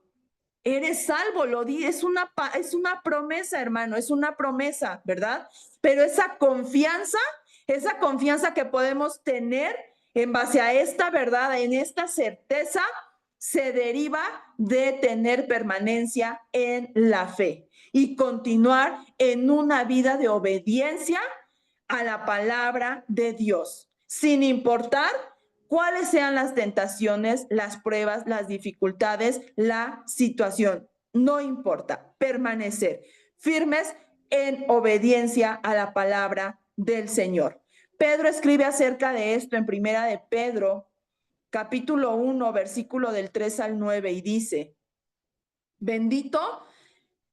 Eres salvo, lo di, es una promesa, hermano, es una promesa, ¿verdad? Pero esa confianza que podemos tener en base a esta verdad, en esta certeza, se deriva de tener permanencia en la fe y continuar en una vida de obediencia a la palabra de Dios, sin importar cuáles sean las tentaciones, las pruebas, las dificultades, la situación. No importa, permanecer firmes en obediencia a la palabra del Señor. Pedro escribe acerca de esto en Primera de Pedro, capítulo 1, versículo del 3 al 9, y dice: bendito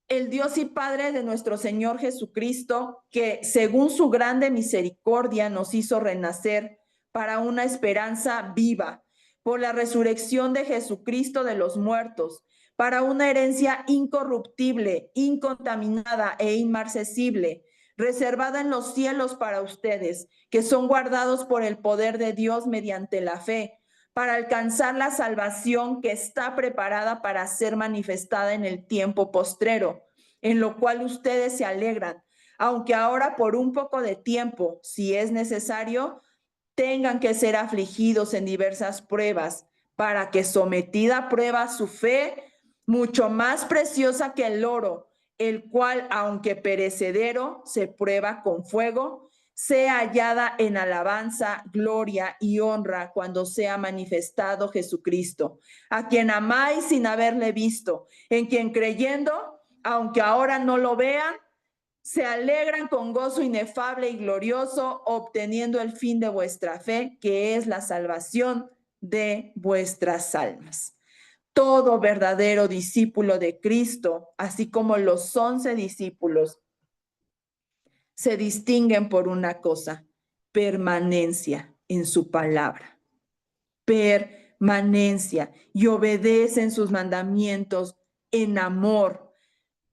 el Dios y Padre de nuestro Señor Jesucristo, que según su grande misericordia nos hizo renacer para una esperanza viva, por la resurrección de Jesucristo de los muertos, para una herencia incorruptible, incontaminada e inmarcesible, reservada en los cielos para ustedes, que son guardados por el poder de Dios mediante la fe, para alcanzar la salvación que está preparada para ser manifestada en el tiempo postrero, en lo cual ustedes se alegran, aunque ahora por un poco de tiempo, si es necesario, tengan que ser afligidos en diversas pruebas, para que sometida a prueba su fe, mucho más preciosa que el oro, el cual, aunque perecedero, se prueba con fuego, sea hallada en alabanza, gloria y honra cuando sea manifestado Jesucristo, a quien amáis sin haberle visto, en quien creyendo, aunque ahora no lo vean, se alegran con gozo inefable y glorioso, obteniendo el fin de vuestra fe, que es la salvación de vuestras almas. Todo verdadero discípulo de Cristo, así como los 11 discípulos, se distinguen por una cosa: permanencia en su palabra. Permanencia, y obedecen sus mandamientos en amor.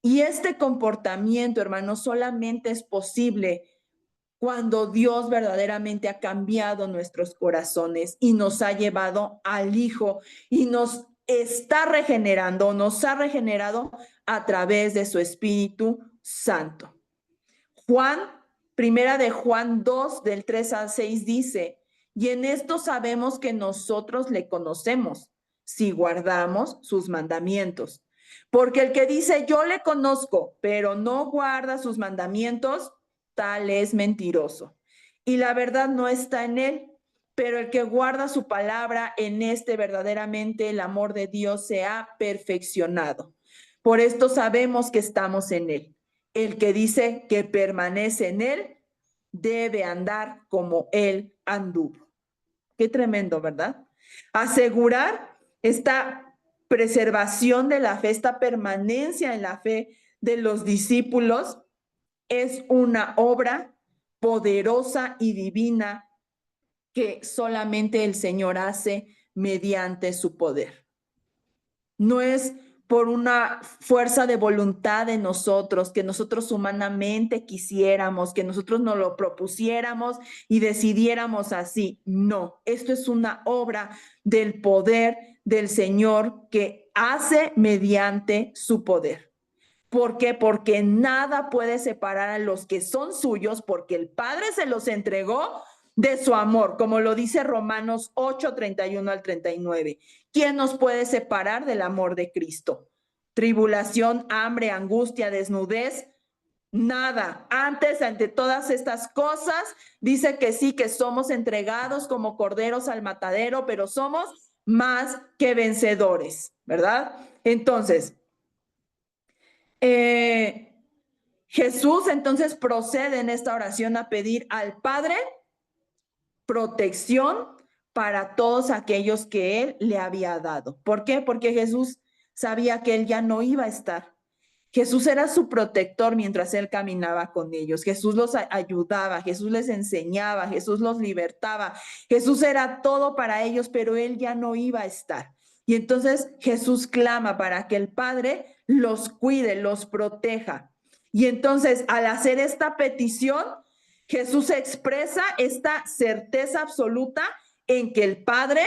Y este comportamiento, hermanos, solamente es posible cuando Dios verdaderamente ha cambiado nuestros corazones y nos ha llevado al Hijo y nos está regenerando, nos ha regenerado a través de su Espíritu Santo. Primera de Juan 2, del 3 al 6 dice: y en esto sabemos que nosotros le conocemos, si guardamos sus mandamientos. Porque el que dice yo le conozco, pero no guarda sus mandamientos, tal es mentiroso. Y la verdad no está en él. Pero el que guarda su palabra, en este verdaderamente el amor de Dios se ha perfeccionado. Por esto sabemos que estamos en él. El que dice que permanece en él debe andar como él anduvo. Qué tremendo, ¿verdad? Asegurar esta preservación de la fe, esta permanencia en la fe de los discípulos es una obra poderosa y divina que solamente el Señor hace mediante su poder. No es por una fuerza de voluntad de nosotros, que nosotros humanamente quisiéramos, que nosotros nos lo propusiéramos y decidiéramos así. No, esto es una obra del poder del Señor que hace mediante su poder. ¿Por qué? Porque nada puede separar a los que son suyos, porque el Padre se los entregó de su amor, como lo dice Romanos 8, 31 al 39. ¿Quién nos puede separar del amor de Cristo? Tribulación, hambre, angustia, desnudez, nada. Antes, ante todas estas cosas, dice que sí, que somos entregados como corderos al matadero, pero somos más que vencedores, ¿verdad? Entonces, Jesús entonces procede en esta oración a pedir al Padre protección para todos aquellos que Él le había dado. ¿Por qué? Porque Jesús sabía que Él ya no iba a estar. Jesús era su protector mientras Él caminaba con ellos. Jesús los ayudaba, Jesús les enseñaba, Jesús los libertaba. Jesús era todo para ellos, pero Él ya no iba a estar. Y entonces Jesús clama para que el Padre los cuide, los proteja. Y entonces, al hacer esta petición, Jesús expresa esta certeza absoluta en que el Padre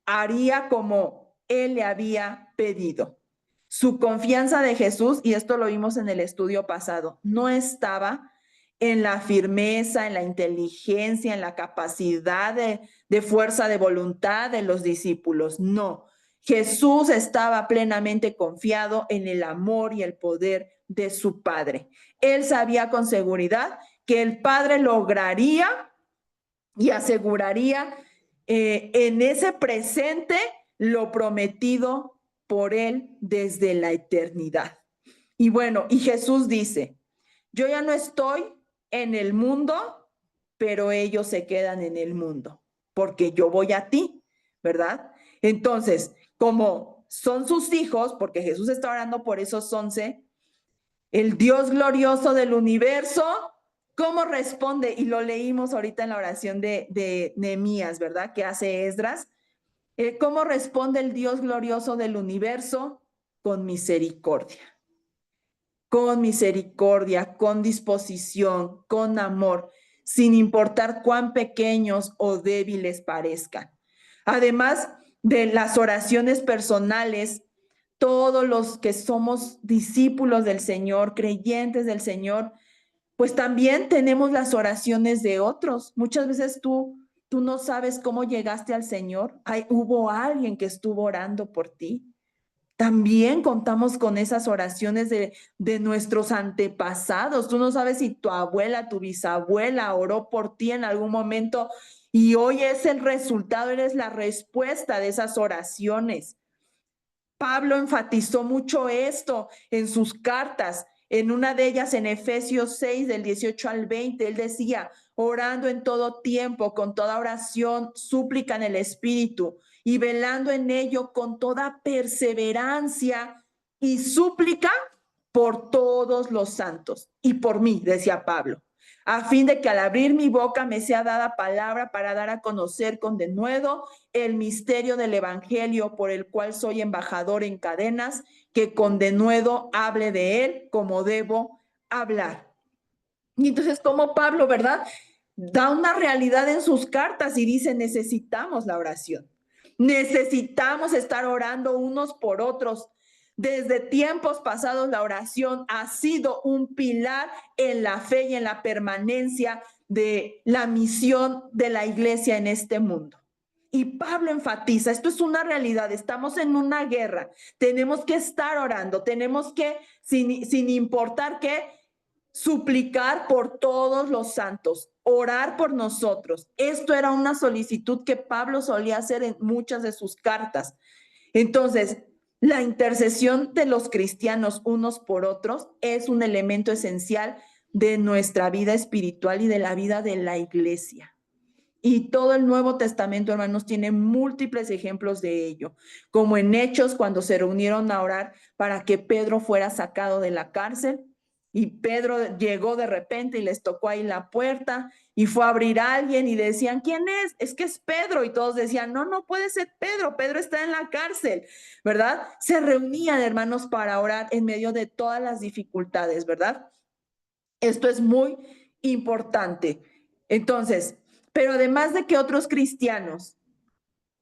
haría como Él le había pedido. Su confianza de Jesús, y esto lo vimos en el estudio pasado, no estaba en la firmeza, en la inteligencia, en la capacidad de fuerza de voluntad de los discípulos. No, Jesús estaba plenamente confiado en el amor y el poder de su Padre. Él sabía con seguridad que el Padre lograría y aseguraría en ese presente lo prometido por Él desde la eternidad. Y bueno, y Jesús dice: yo ya no estoy en el mundo, pero ellos se quedan en el mundo, porque yo voy a ti, ¿verdad? Entonces, como son sus hijos, porque Jesús está orando por esos 11, el Dios glorioso del universo, ¿cómo responde? Y lo leímos ahorita en la oración de Nehemías, ¿verdad? Que hace Esdras. ¿Cómo responde el Dios glorioso del universo? Con misericordia. Con misericordia, con disposición, con amor, sin importar cuán pequeños o débiles parezcan. Además de las oraciones personales, todos los que somos discípulos del Señor, creyentes del Señor, pues también tenemos las oraciones de otros. Muchas veces tú no sabes cómo llegaste al Señor. Hubo alguien que estuvo orando por ti. También contamos con esas oraciones de nuestros antepasados. Tú no sabes si tu abuela, tu bisabuela oró por ti en algún momento y hoy es el resultado, eres la respuesta de esas oraciones. Pablo enfatizó mucho esto en sus cartas. En una de ellas, en Efesios 6, del 18 al 20, él decía, orando en todo tiempo, con toda oración, súplica en el Espíritu, y velando en ello con toda perseverancia y súplica por todos los santos y por mí, decía Pablo, a fin de que al abrir mi boca me sea dada palabra para dar a conocer con denuedo el misterio del evangelio, por el cual soy embajador en cadenas, que con denuedo hable de él como debo hablar. Y entonces como Pablo, ¿verdad? Da una realidad en sus cartas y dice, necesitamos la oración. Necesitamos estar orando unos por otros. Desde tiempos pasados la oración ha sido un pilar en la fe y en la permanencia de la misión de la iglesia en este mundo. Y Pablo enfatiza, esto es una realidad, estamos en una guerra, tenemos que estar orando, tenemos que, sin importar qué, suplicar por todos los santos, orar por nosotros. Esto era una solicitud que Pablo solía hacer en muchas de sus cartas. Entonces, la intercesión de los cristianos unos por otros es un elemento esencial de nuestra vida espiritual y de la vida de la iglesia. Y todo el Nuevo Testamento, hermanos, tiene múltiples ejemplos de ello, como en Hechos, cuando se reunieron a orar para que Pedro fuera sacado de la cárcel. Y Pedro llegó de repente y les tocó ahí la puerta y fue a abrir a alguien y decían, ¿quién es? Es que es Pedro. Y todos decían, no, no puede ser Pedro, Pedro está en la cárcel, ¿verdad? Se reunían, hermanos, para orar en medio de todas las dificultades, ¿verdad? Esto es muy importante. Entonces, pero además de que otros cristianos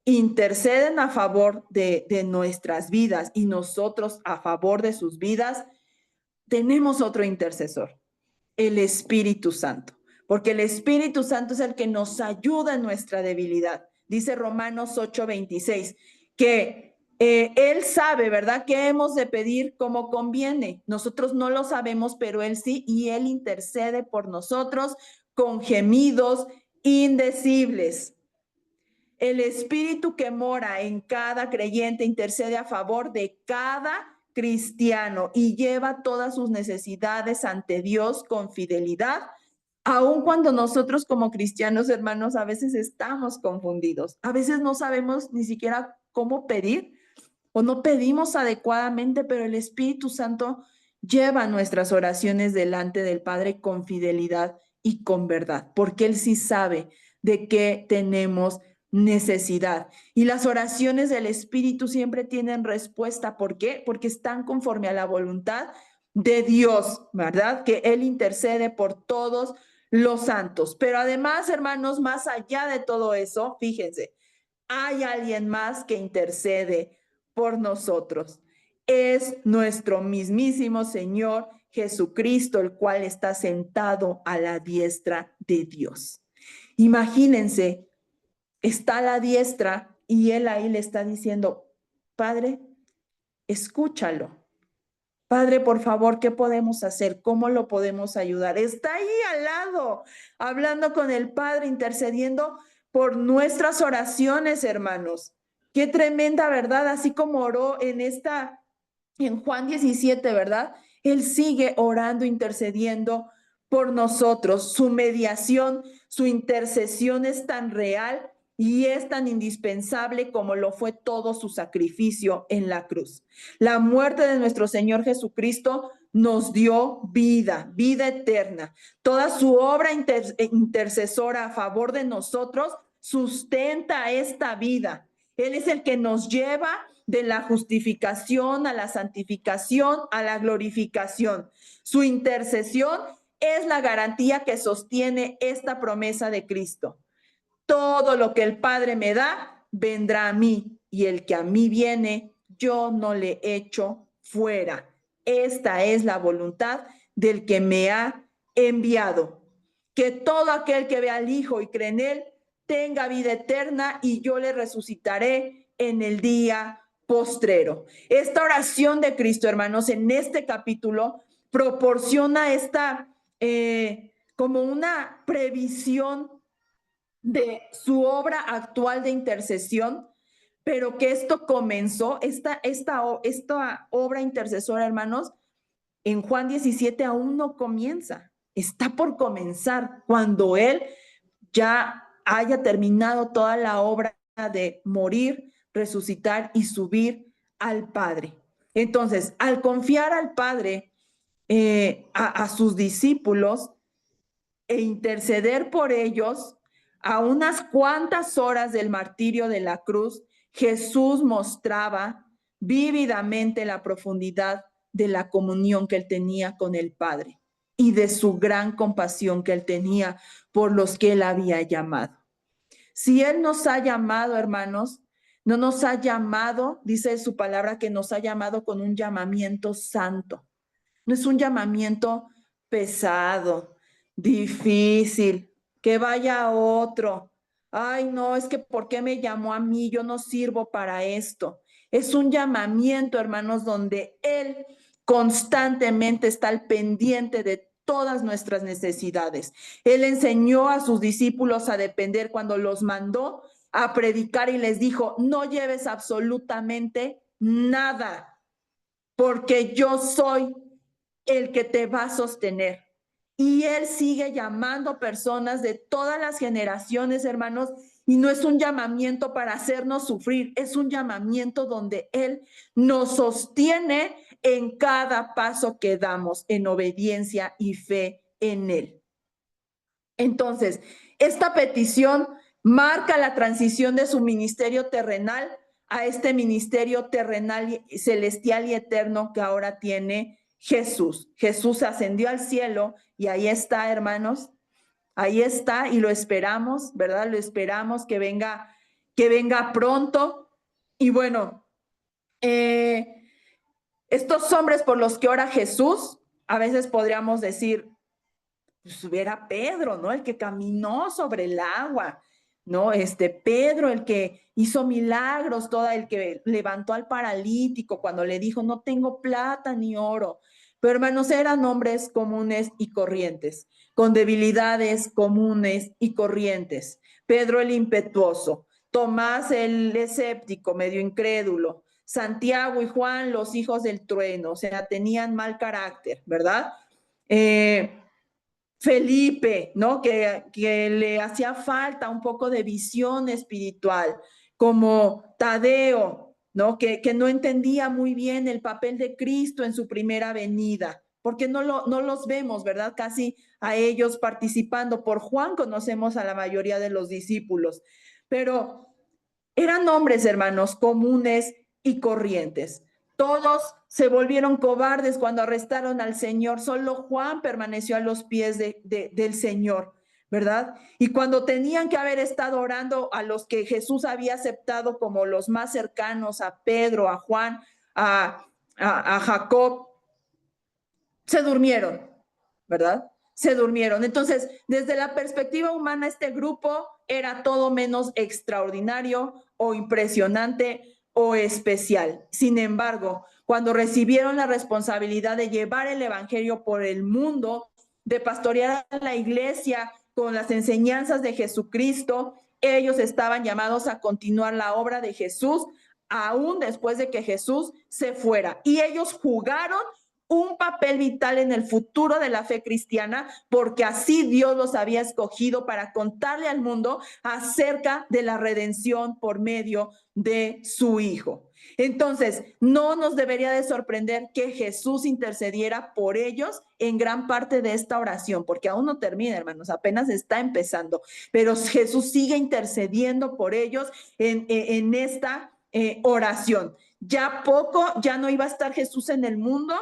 interceden a favor de nuestras vidas y nosotros a favor de sus vidas, tenemos otro intercesor, el Espíritu Santo, porque el Espíritu Santo es el que nos ayuda en nuestra debilidad. Dice Romanos 8:26, que Él sabe, ¿verdad?, que hemos de pedir como conviene. Nosotros no lo sabemos, pero Él sí, y Él intercede por nosotros con gemidos indecibles. El Espíritu que mora en cada creyente intercede a favor de cada cristiano y lleva todas sus necesidades ante Dios con fidelidad, aun cuando nosotros como cristianos, hermanos, a veces estamos confundidos. A veces no sabemos ni siquiera cómo pedir o no pedimos adecuadamente, pero el Espíritu Santo lleva nuestras oraciones delante del Padre con fidelidad y con verdad, porque Él sí sabe de qué tenemos necesidad. Y las oraciones del Espíritu siempre tienen respuesta. ¿Por qué? Porque están conforme a la voluntad de Dios, ¿verdad? Que Él intercede por todos los santos. Pero además, hermanos, más allá de todo eso, fíjense, hay alguien más que intercede por nosotros. Es nuestro mismísimo Señor Jesucristo, el cual está sentado a la diestra de Dios. Imagínense, está a la diestra y Él ahí le está diciendo, Padre, escúchalo. Padre, por favor, ¿qué podemos hacer? ¿Cómo lo podemos ayudar? Está ahí al lado, hablando con el Padre, intercediendo por nuestras oraciones, hermanos. Qué tremenda verdad, así como oró en Juan 17, ¿verdad? Él sigue orando, intercediendo por nosotros. Su mediación, su intercesión es tan real y es tan indispensable como lo fue todo su sacrificio en la cruz. La muerte de nuestro Señor Jesucristo nos dio vida, vida eterna. Toda su obra intercesora a favor de nosotros sustenta esta vida. Él es el que nos lleva de la justificación a la santificación, a la glorificación. Su intercesión es la garantía que sostiene esta promesa de Cristo. Todo lo que el Padre me da, vendrá a mí, y el que a mí viene, yo no le echo fuera. Esta es la voluntad del que me ha enviado. Que todo aquel que vea al Hijo y cree en él, tenga vida eterna, y yo le resucitaré en el día postrero. Esta oración de Cristo, hermanos, en este capítulo proporciona como una previsión de su obra actual de intercesión, pero que esto comenzó, esta obra intercesora, hermanos, en Juan 17 aún no comienza, está por comenzar cuando Él ya haya terminado toda la obra de morir, resucitar y subir al Padre. Entonces, al confiar al Padre a sus discípulos e interceder por ellos, a unas cuantas horas del martirio de la cruz, Jesús mostraba vívidamente la profundidad de la comunión que él tenía con el Padre y de su gran compasión que él tenía por los que él había llamado. Si él nos ha llamado, hermanos, no nos ha llamado, dice su palabra, que nos ha llamado con un llamamiento santo. No es un llamamiento pesado, difícil, que vaya otro. Ay, no, es que ¿por qué me llamó a mí? Yo no sirvo para esto. Es un llamamiento, hermanos, donde Él constantemente está al pendiente de todas nuestras necesidades. Él enseñó a sus discípulos a depender cuando los mandó a predicar y les dijo, no lleves absolutamente nada, porque yo soy el que te va a sostener. Y Él sigue llamando personas de todas las generaciones, hermanos, y no es un llamamiento para hacernos sufrir, es un llamamiento donde Él nos sostiene en cada paso que damos en obediencia y fe en Él. Entonces, esta petición marca la transición de su ministerio terrenal a este ministerio terrenal, celestial y eterno que ahora tiene Jesús. Jesús ascendió al cielo y ahí está, hermanos, ahí está y lo esperamos, ¿verdad? Lo esperamos que venga pronto. Y bueno, estos hombres por los que ora Jesús, a veces podríamos decir, pues era Pedro, ¿no? El que caminó sobre el agua, ¿no? Pedro, el que hizo milagros, el que levantó al paralítico cuando le dijo, no tengo plata ni oro. Pero hermanos, eran hombres comunes y corrientes, con debilidades comunes y corrientes. Pedro el impetuoso, Tomás el escéptico, medio incrédulo, Santiago y Juan los hijos del trueno, o sea, tenían mal carácter, ¿verdad? Felipe, ¿no? Que le hacía falta un poco de visión espiritual, como Tadeo, ¿no? Que no entendía muy bien el papel de Cristo en su primera venida, porque no los vemos, ¿verdad? Casi a ellos participando. Por Juan conocemos a la mayoría de los discípulos, pero eran hombres, hermanos, comunes y corrientes. Todos se volvieron cobardes cuando arrestaron al Señor. Solo Juan permaneció a los pies del Señor, ¿verdad? Y cuando tenían que haber estado orando a los que Jesús había aceptado como los más cercanos, a Pedro, a Juan, a Jacob, se durmieron, ¿verdad? Se durmieron. Entonces, desde la perspectiva humana, este grupo era todo menos extraordinario o impresionante o especial. Sin embargo, cuando recibieron la responsabilidad de llevar el evangelio por el mundo, de pastorear a la iglesia con las enseñanzas de Jesucristo, ellos estaban llamados a continuar la obra de Jesús aún después de que Jesús se fuera. Y ellos jugaron un papel vital en el futuro de la fe cristiana, porque así Dios los había escogido para contarle al mundo acerca de la redención por medio de su Hijo. Entonces, no nos debería de sorprender que Jesús intercediera por ellos en gran parte de esta oración, porque aún no termina, hermanos, apenas está empezando, pero Jesús sigue intercediendo por ellos en esta oración. Ya no iba a estar Jesús en el mundo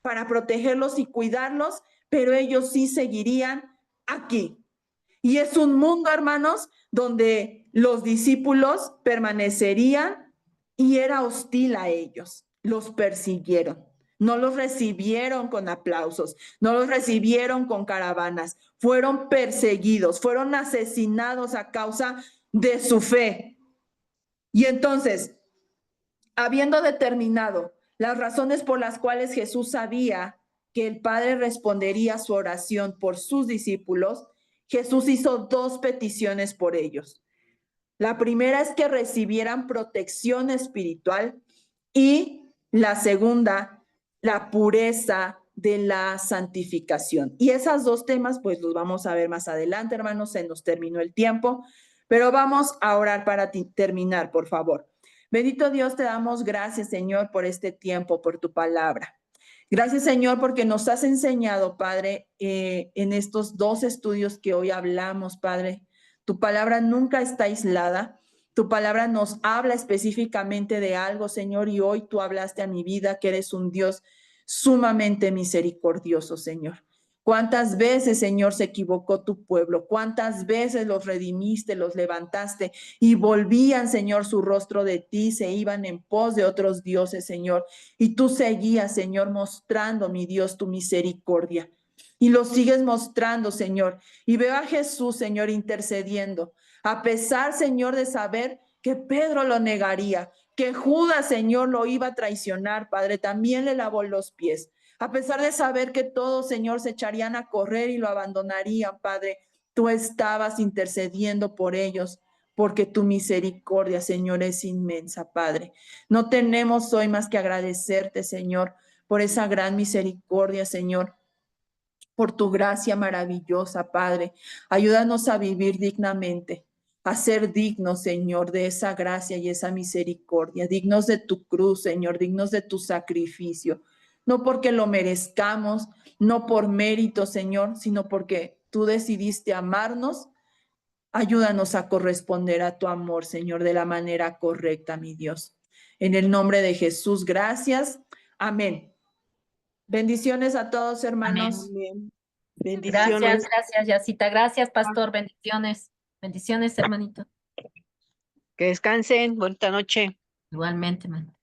para protegerlos y cuidarlos, pero ellos sí seguirían aquí. Y es un mundo, hermanos, donde los discípulos permanecerían y era hostil a ellos. Los persiguieron. No los recibieron con aplausos, no los recibieron con caravanas. Fueron perseguidos, fueron asesinados a causa de su fe. Y entonces, habiendo determinado las razones por las cuales Jesús sabía que el Padre respondería a su oración por sus discípulos, Jesús hizo dos peticiones por ellos. La primera es que recibieran protección espiritual y la segunda, la pureza de la santificación. Y esos dos temas, pues los vamos a ver más adelante, hermanos, se nos terminó el tiempo, pero vamos a orar para terminar, por favor. Bendito Dios, te damos gracias, Señor, por este tiempo, por tu palabra. Gracias, Señor, porque nos has enseñado, Padre, en estos dos estudios que hoy hablamos, Padre. Tu palabra nunca está aislada. Tu palabra nos habla específicamente de algo, Señor, y hoy tú hablaste a mi vida que eres un Dios sumamente misericordioso, Señor. ¿Cuántas veces, Señor, se equivocó tu pueblo? ¿Cuántas veces los redimiste, los levantaste y volvían, Señor, su rostro de ti, se iban en pos de otros dioses, Señor? Y tú seguías, Señor, mostrando, mi Dios, tu misericordia. Y lo sigues mostrando, Señor. Y veo a Jesús, Señor, intercediendo. A pesar, Señor, de saber que Pedro lo negaría, que Judas, Señor, lo iba a traicionar, Padre, también le lavó los pies. A pesar de saber que todos, Señor, se echarían a correr y lo abandonarían, Padre, tú estabas intercediendo por ellos, porque tu misericordia, Señor, es inmensa, Padre. No tenemos hoy más que agradecerte, Señor, por esa gran misericordia, Señor, por tu gracia maravillosa, Padre. Ayúdanos a vivir dignamente, a ser dignos, Señor, de esa gracia y esa misericordia, dignos de tu cruz, Señor, dignos de tu sacrificio, no porque lo merezcamos, no por mérito, Señor, sino porque tú decidiste amarnos. Ayúdanos a corresponder a tu amor, Señor, de la manera correcta, mi Dios. En el nombre de Jesús, gracias. Amén. Bendiciones a todos, hermanos. Amén. Gracias, Bendiciones. gracias, Yacita. Gracias, pastor. Bendiciones. Bendiciones, hermanito. Que descansen. Bonita noche. Igualmente, man.